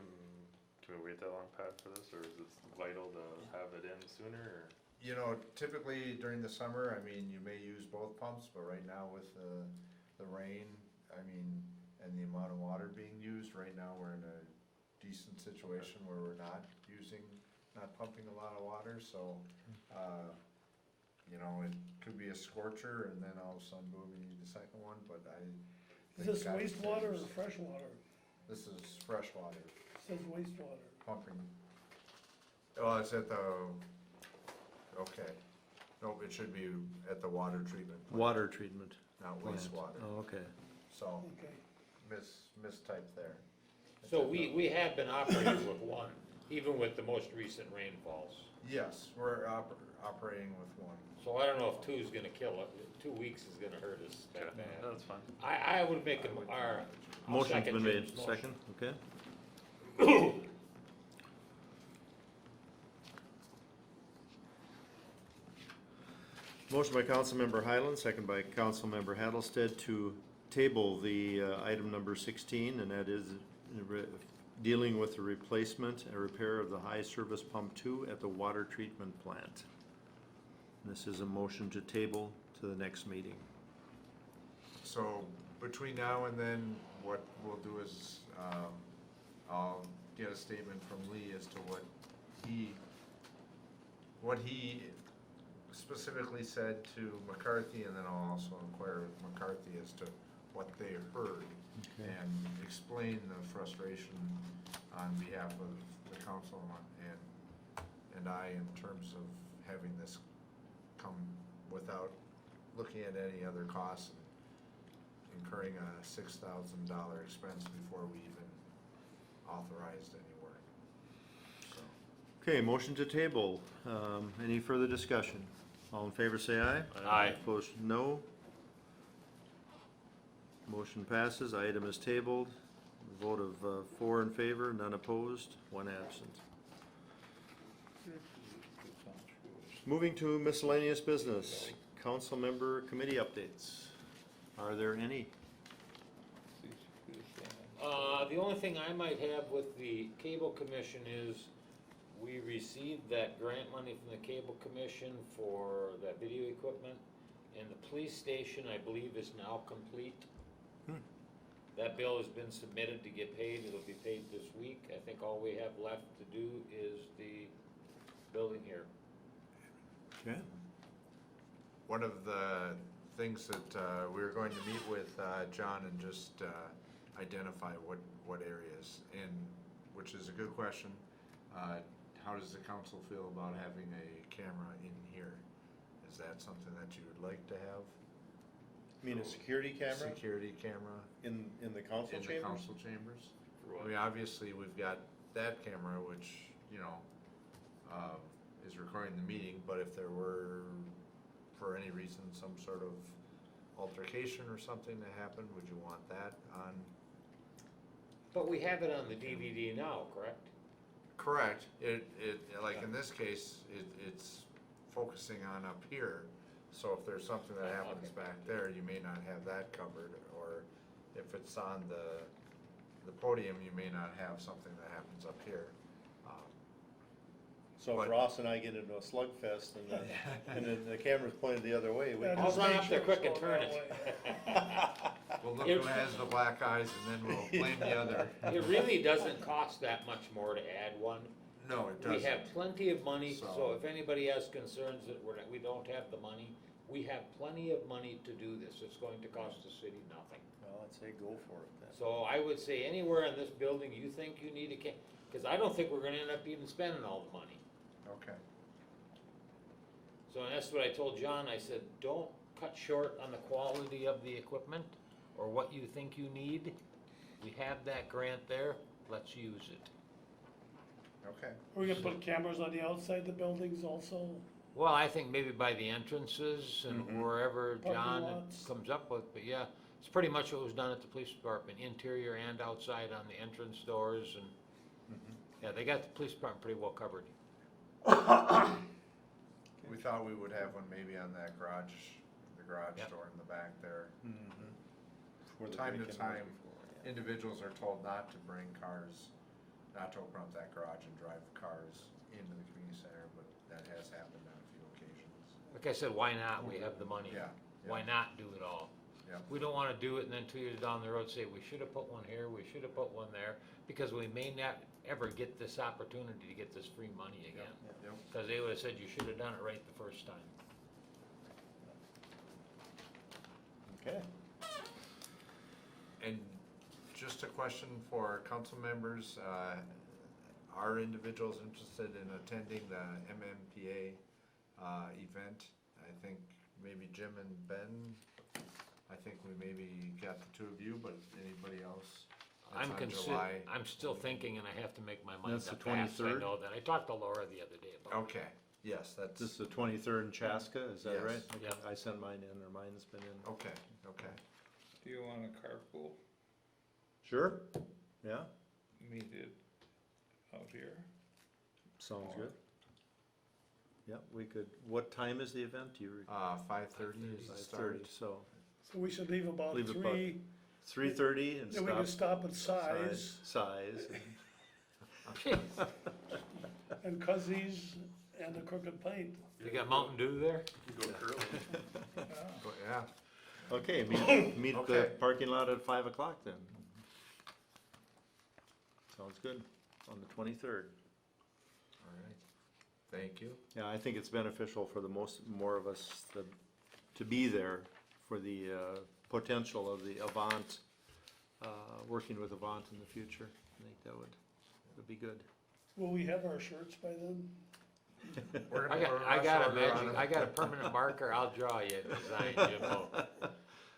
we wait that long, Pat, for this, or is it vital to have it in sooner, or? You know, typically during the summer, I mean, you may use both pumps, but right now with the rain, I mean, and the amount of water being used, right now we're in a decent situation where we're not pumping a lot of water, so, you know, it could be a scorcher and then all of a sudden, boom, you need the second one, but I Is think this that wastewater or there's- fresh water? This is fresh water It says wastewater. pumping. Well, it's at the, okay, nope, it should be at the water treatment plant, Water treatment. not plant. wastewater, Oh, okay. so, Okay. mistype there. So we have been operating with one, even with the most recent rainfalls. Yes, we're operating with one. So I don't know if 2 is gonna kill it, 2 weeks is gonna hurt us that bad. That's fine. I would make them, I'll Motion's second been made, Jim's motion. second, okay. Motion by Councilmember Highland, second by Councilmember Hattlestead to table the item number 16, and that is dealing with the replacement and repair of the high service pump 2 at the water treatment plant. This is a motion to table to the next meeting. So between now and then, what we'll do is, I'll get a statement from Lee as to what he specifically said to McCarthy, and then I'll also inquire with McCarthy as to what they heard and explain the frustration on behalf of the council and I in terms of having this come without looking at any other costs and incurring a $6,000 expense before we even authorized any work. So, Okay, motion to table. Any further discussion? All in favor say aye. Aye. Opposed, no. Motion passes, item is tabled. Vote of 4 in favor, none opposed, 1 absent. Moving to miscellaneous business, council member committee updates. Are there any? The only thing I might have with the cable commission is we received that grant money from the cable commission for that video equipment, and the police station, I believe, is now complete. That bill has been submitted to get paid, it'll be paid this week. I think all we have left to do is the building here. Okay. one of the things that we were going to meet with John and just identify what areas, and which is a good question. How does the council feel about having a camera in here? Is that something that you would like to have? You mean a security camera Security camera in the council in the chambers? council chambers? I mean, obviously, we've got that camera, which, you know, is recording the meeting, but if there were, for any reason, some sort of altercation or something that happened, would you want that on? But we have it on the DVD now, correct? Correct. Like in this case, it's focusing on up here. So if there's something that happens back there, you may not have that covered, or if it's on the podium, you may not have something that happens up here. So if But- Ross and I get into a slugfest and then the camera's pointed the other way, we Yeah, can. I'll just run make up there sure quick it's and turn going it. that We'll look who has the black eyes, and then we'll blame the other. It really doesn't cost that much more to add one. No, it We doesn't. have plenty of money, so So- if anybody has concerns that we don't have the money, we have plenty of money to do this. It's going to cost the city nothing. Well, I'd say go for it then. So I would say anywhere in this building you think you need a because I don't think we're gonna end up even spending all the money. Okay. So that's what I told John, I said, don't cut short on the quality of the equipment or what you think you need. We have that grant there, let's use it. Okay. We're gonna put cameras on the outside the buildings also. Well, I think maybe by the entrances and Mhm. wherever Parking John lots. comes up with, but yeah, it's pretty much what was done at the police department, interior and outside on the entrance doors and, yeah, they got the police department pretty well covered. We thought we would have one maybe on that garage, the garage Yep. door in the back there. Where the Time to break-in was time, before, yeah. individuals are told not to bring cars, not to open up that garage and drive cars into the community center, but that has happened on a few occasions. Like I said, why not? We have the money. Yeah. Why not do it all? Yeah. We don't wanna do it and then 2 years down the road say, we should've put one here, we should've put one there, because we may not ever get this opportunity to get this free money again. Yep. Cause they would've said you should've done it right the first time. Okay. And just a question for council members, are individuals interested in attending the MMPA event? I think maybe Jim and Ben, I think we maybe got the two of you, but anybody else? That's on July. I'm still thinking and I have to make my mind That's the up fast, I 23rd? know that. I talked to Laura the other day about it. Okay, yes, that's, This is the 23rd in Chaska, is that Yes. right? Okay, Yep. I sent mine in, or mine's been in. okay, okay. Do you want a carpool? Sure, yeah, Meet it out here? sounds good. Yeah, we could, what time is the event? Do you? 5:30 is the 5:30, start. so So we should leave about Leave about 3, 3:30 and then we can stop at Size Size. and Cuzzies and the Crooked Pint. You got Mountain Dew there? But yeah, Okay, meet at the Okay. parking lot at 5 o'clock then. Sounds good, on the 23rd. all right. Thank you. Yeah, I think it's beneficial for more of us to be there for the potential of the Avant, working with Avant in the future. I think that would be good. Will we have our shirts by then? We're I gonna put a got rush a order on magic, it. I got a permanent marker, I'll draw you a design, Jimbo.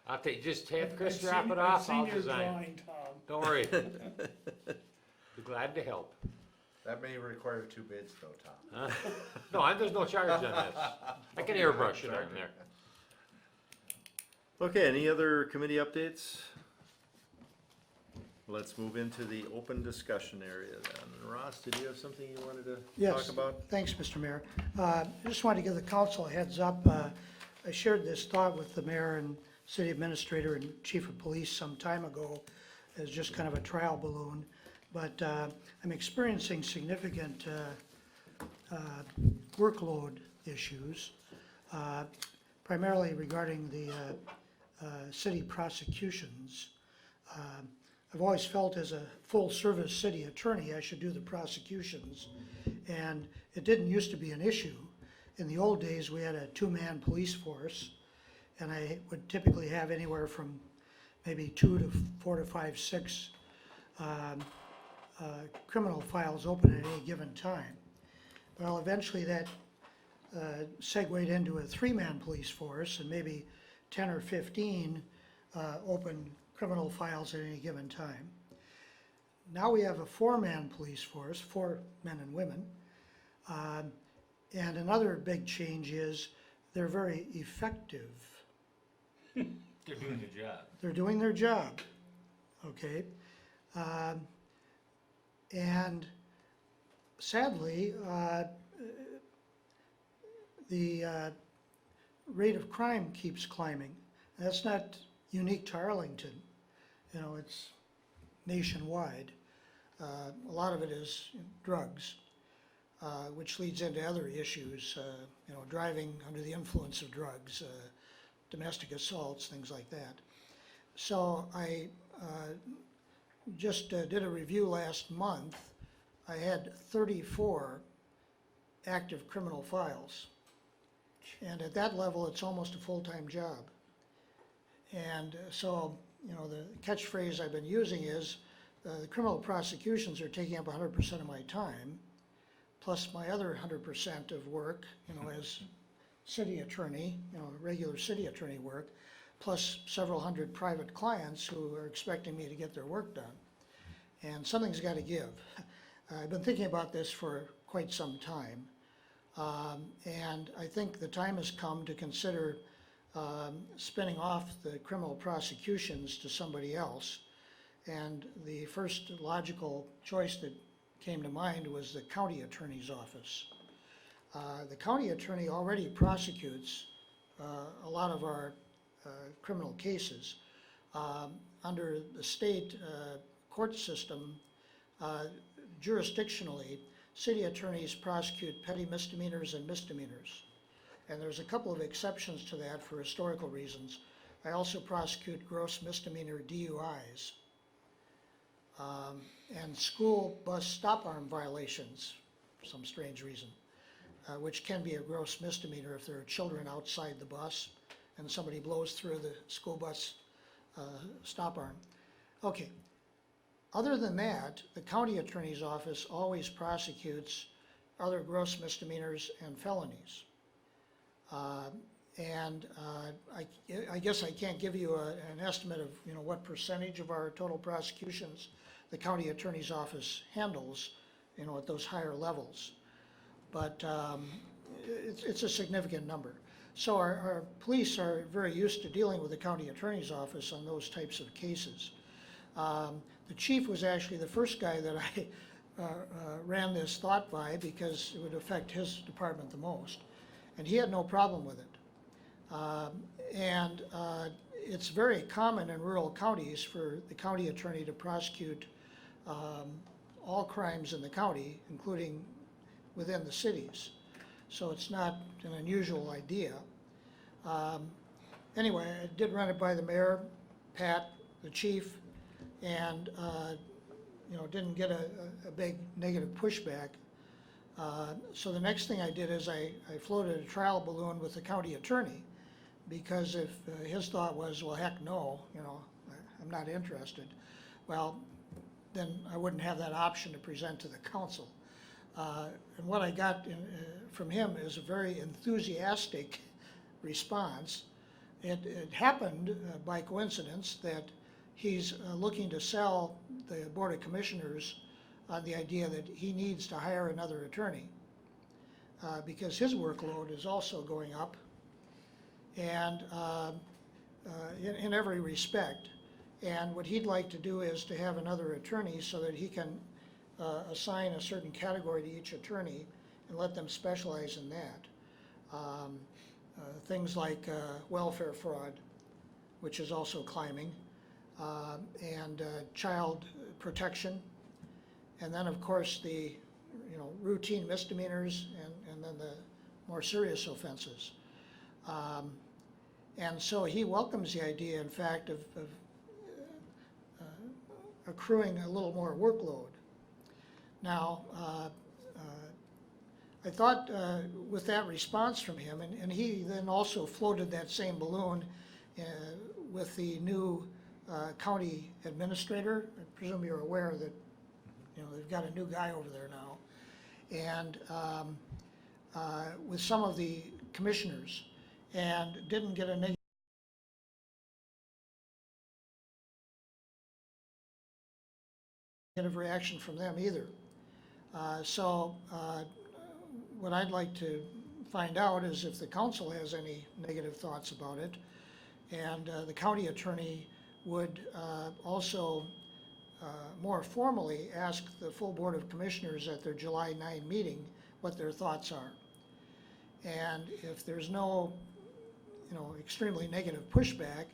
I'll take, just have Chris drop it off, I'll I've seen your design. drawing, Tom. Don't worry. Be glad to help. That may require 2 bids though, Tom. No, there's no charge on this. I can airbrush it on there. Okay, any other committee updates? Let's move into the open discussion area then. Ross, did you have something you wanted to Yes. talk about? Thanks, Mr. Mayor. I just wanted to give the council a heads up. I shared this thought with the mayor and city administrator and chief of police some time ago as just kind of a trial balloon. But I'm experiencing significant workload issues, primarily regarding the city prosecutions. I've always felt as a full-service city attorney, I should do the prosecutions. And it didn't used to be an issue. In the old days, we had a 2-man police force, and I would typically have anywhere from maybe 2 to 4 to 5, 6 criminal files open at any given time. Well, eventually that segued into a 3-man police force and maybe 10 or 15 open criminal files at any given time. Now we have a 4-man police force, 4 men and women. And another big change is they're very effective. They're doing the job. They're doing their job, okay? And sadly, the rate of crime keeps climbing. That's not unique to Arlington. You know, it's nationwide. A lot of it is drugs, which leads into other issues, you know, driving under the influence of drugs, domestic assaults, things like that. So I just did a review last month. I had 34 active criminal files. And at that level, it's almost a full-time job. And so, you know, the catchphrase I've been using is, the criminal prosecutions are taking up 100% of my time, plus my other 100% of work, you know, as city attorney, you know, regular city attorney work, plus several hundred private clients who are expecting me to get their work done. And something's got to give. I've been thinking about this for quite some time. And I think the time has come to consider spinning off the criminal prosecutions to somebody else. And the first logical choice that came to mind was the county attorney's office. The county attorney already prosecutes a lot of our criminal cases. Under the state court system, jurisdictionally, city attorneys prosecute petty misdemeanors and misdemeanors. And there's a couple of exceptions to that for historical reasons. I also prosecute gross misdemeanor DUIs. And school bus stop arm violations, for some strange reason, which can be a gross misdemeanor if there are children outside the bus and somebody blows through the school bus stop arm. Okay. Other than that, the county attorney's office always prosecutes other gross misdemeanors and felonies. And I guess I can't give you an estimate of, what percentage of our total prosecutions the county attorney's office handles, at those higher levels. But it's a significant number. So our police are very used to dealing with the county attorney's office on those types of cases. The chief was actually the first guy that I ran this thought by because it would affect his department the most. And he had no problem with it. It's very common in rural counties for the county attorney to prosecute all crimes in the county, including within the cities. So it's not an unusual idea. Anyway, I did run it by the mayor, Pat, the chief, and didn't get a big negative pushback. So the next thing I did is I floated a trial balloon with the county attorney, because if his thought was, well, heck no, I'm not interested, well, then I wouldn't have that option to present to the council. And what I got from him is a very enthusiastic response. It happened by coincidence that he's looking to sell the Board of Commissioners on the idea that he needs to hire another attorney because his workload is also going up, and in every respect. And what he'd like to do is to have another attorney so that he can assign a certain category to each attorney and let them specialize in that. Things like welfare fraud, which is also climbing, and child protection, and then of course the routine misdemeanors and then the more serious offenses. And so he welcomes the idea, in fact, of accruing a little more workload. Now, I thought with that response from him, and he then also floated that same balloon with the new county administrator. I presume you're aware that they've got a new guy over there now, and with some of the commissioners, and didn't get a negative reaction from them either. So what I'd like to find out is if the council has any negative thoughts about it, and the county attorney would also more formally ask the full Board of Commissioners at their July 9 meeting what their thoughts are. And if there's no extremely negative pushback,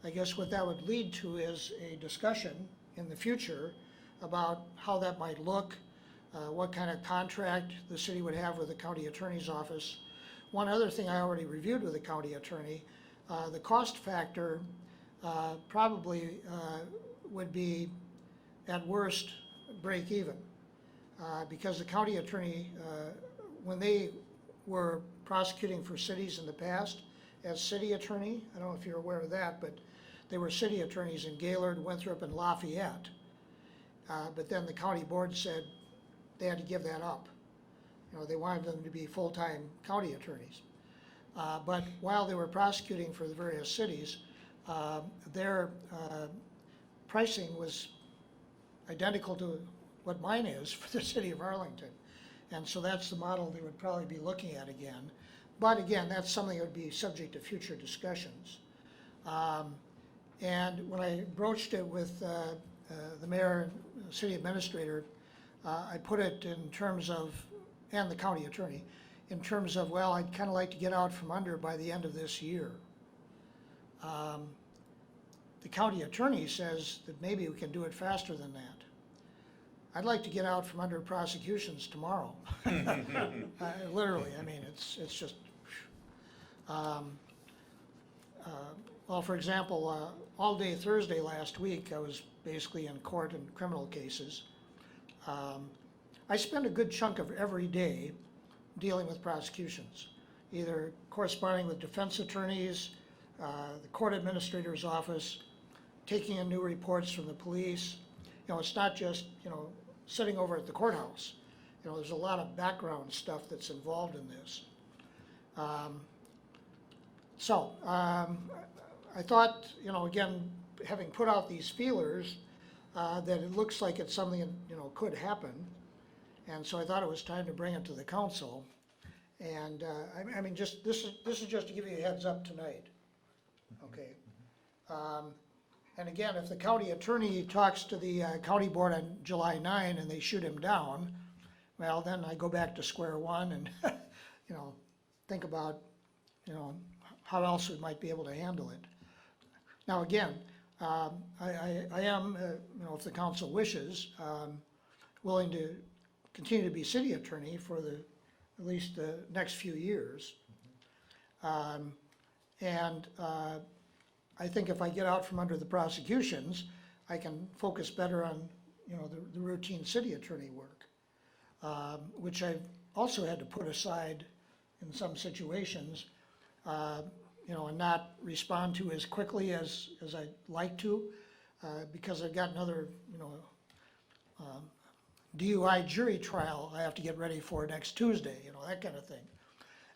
I guess what that would lead to is a discussion in the future about how that might look, what kind of contract the city would have with the county attorney's office. One other thing I already reviewed with the county attorney, the cost factor probably would be at worst break even, because the county attorney, when they were prosecuting for cities in the past as city attorney, I don't know if you're aware of that, but they were city attorneys in Gaylord, Winthrop, and Lafayette. But then the county board said they had to give that up. They wanted them to be full-time county attorneys. But while they were prosecuting for the various cities, their pricing was identical to what mine is for the city of Arlington. And so that's the model they would probably be looking at again. But again, that's something that would be subject to future discussions. And when I broached it with the mayor and city administrator, I put it in terms of, and the county attorney, in terms of, well, I'd kind of like to get out from under by the end of this year. The county attorney says that maybe we can do it faster than that. I'd like to get out from under prosecutions tomorrow. Literally, I mean, it's just, well, for example, all day Thursday last week, I was basically in court in criminal cases. I spend a good chunk of every day dealing with prosecutions, either corresponding with defense attorneys, the court administrator's office, taking in new reports from the police. It's not just, sitting over at the courthouse. There's a lot of background stuff that's involved in this. So, I thought, again, having put out these feelers, that it looks like it's something that, could happen. And so I thought it was time to bring it to the council. And, I mean, just, this is just to give you a heads up tonight, okay? And again, if the county attorney talks to the county board on July 9 and they shoot him down, well, then I go back to square one and, think about, how else we might be able to handle it. Now, again, I am, if the council wishes, willing to continue to be city attorney for at least the next few years. I think if I get out from under the prosecutions, I can focus better on, the routine city attorney work, which I've also had to put aside in some situations, and not respond to as quickly as I'd like to, because I've got another, DUI jury trial I have to get ready for next Tuesday, that kind of thing.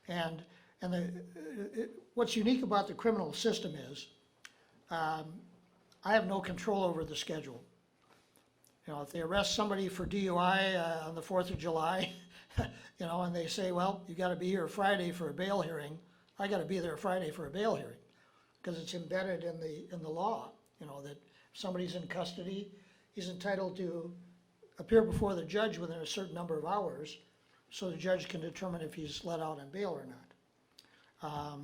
And what's unique about the criminal system is, I have no control over the schedule. If they arrest somebody for DUI on the 4th of July, and they say, well, you gotta be here Friday for a bail hearing, I gotta be there Friday for a bail hearing, because it's embedded in the law, that if somebody's in custody, he's entitled to appear before the judge within a certain number of hours, so the judge can determine if he's let out on bail or not.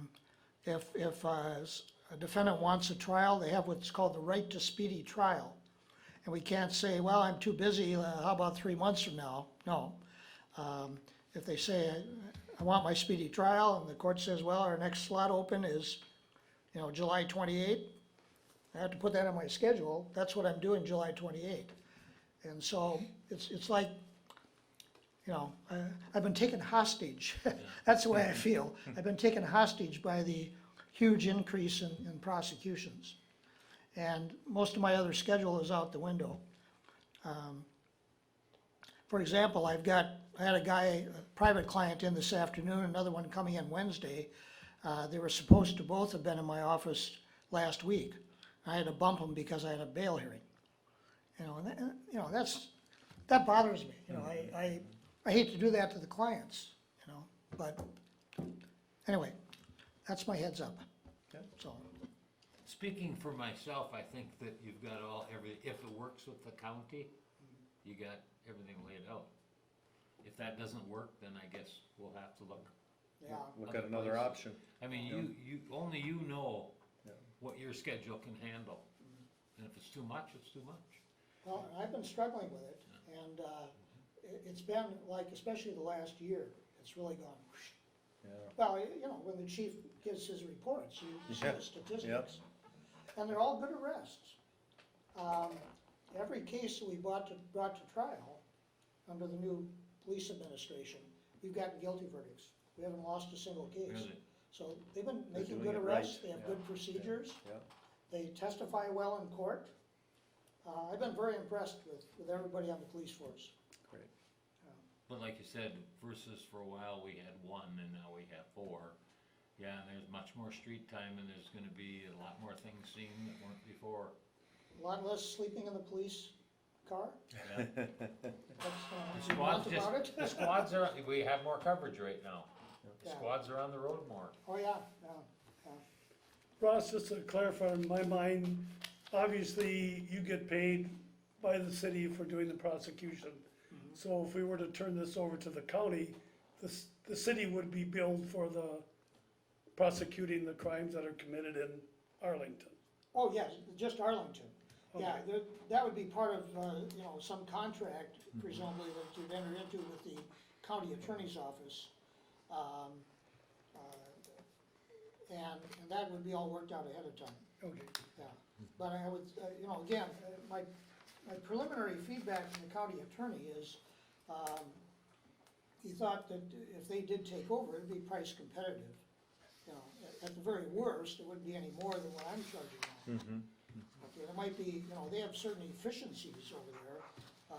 If a defendant wants a trial, they have what's called the right to speedy trial. And we can't say, well, I'm too busy, how about 3 months from now? No. If they say, I want my speedy trial, and the court says, well, our next slot open is, July 28th, I have to put that on my schedule. That's what I'm doing July 28th. And so it's like, I've been taken hostage. That's the way I feel. I've been taken hostage by the huge increase in prosecutions. And most of my other schedule is out the window. For example, I had a guy, a private client in this afternoon, another one coming in Wednesday. They were supposed to both have been in my office last week. I had to bump them because I had a bail hearing. That bothers me. I hate to do that to the clients, but anyway, that's my heads up. So. Speaking for myself, I think that you've got if it works with the county, you got everything laid out. If that doesn't work, then I guess we'll have to look. Yeah. Look at another option. I mean, only you know Yeah. what your schedule can handle. And if it's too much, it's too much. Well, I've been struggling with it, and it's been like, especially the last year, it's really gone whoosh. Yeah. Well, when the chief gives his reports, you see Yeah. the statistics. Yep. And they're all good arrests. Every case that we brought to trial under the new police administration, we've gotten guilty verdicts. We haven't lost a single case. Really? So they've been They're making doing good it right. arrests, they have good procedures, Yeah. they testify well in court. I've been very impressed with everybody on the police force. Great. But like you said, versus for a while we had 1 and now we have 4. Yeah, and there's much more street time and there's gonna be a lot more things seen that weren't before. A lot less sleeping in the police car. Yeah. That's, The squads about it. the squads are, we have more coverage right now. The Yeah. squads are on the road more. Oh, yeah. Ross, just to clarify in my mind, obviously you get paid by the city for doing the prosecution. So if we were to turn this over to the county, the city would be billed for the prosecuting the crimes that are committed in Arlington. Oh, yes, just Arlington. Yeah, that would be part of, some contract presumably that you'd enter into with the county attorney's office. And that would be all worked out ahead of time, Okay. yeah. But I would, again, my preliminary feedback from the county attorney is, he thought that if they did take over, it'd be price competitive. At the very worst, it wouldn't be any more than what I'm charging now. Okay, there might be, they have certain efficiencies over there.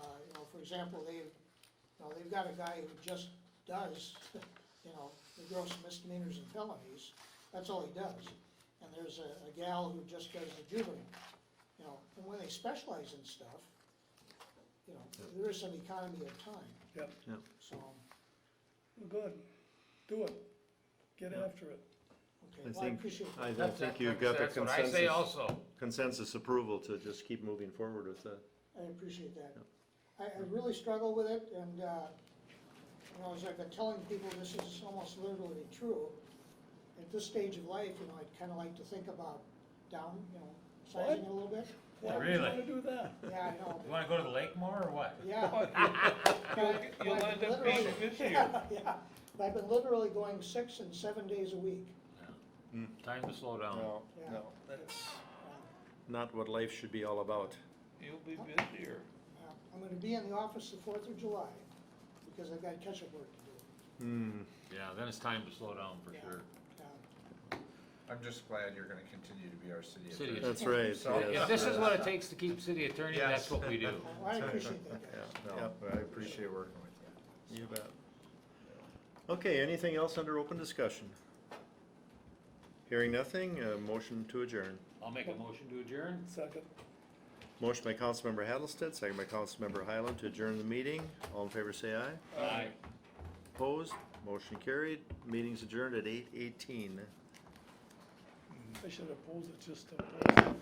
For example, they've got a guy who just does, the gross misdemeanors and felonies. That's all he does. And there's a gal who just does the juvenile, you know, and when they specialize in stuff, you know, there is some economy of time, Yep, so, good, do it, get after it. okay, well, I appreciate that. I think you've got the That's what I say consensus, also. consensus approval to just keep moving forward with that. I appreciate that. I really struggle with it, and, you know, as I've been telling people, this is almost literally true. At this stage of life, you know, I'd kinda like to think about down, you know, sizing it a little bit. Why would you Really? wanna do that? Yeah, I know. You wanna go to the lake more or what? Yeah. You'll end up being busier. Yeah, but I've been literally going 6 and 7 days a week. Time to slow down. Yeah. No, that's not what life should be all about. You'll be busier. I'm gonna be in the office the 4th of July, because I've got catch-up work to do. Yeah, then it's time to slow down for Yeah. sure. I'm just glad you're gonna continue to be our city City attorney. That's right, So- If yes. this is what it takes to keep city attorney, that's what we do. Well, I appreciate that, guys. No, Yep. but I appreciate working with you. You bet. Okay, anything else under open discussion? Hearing nothing, motion to adjourn. I'll make a motion to adjourn. Second. Motion by Councilmember Hattlestead, second by Councilmember Highland to adjourn the meeting. All in favor say aye. Aye. Opposed? Motion carried. Meeting's adjourned at 8:18. I should have posed it just to.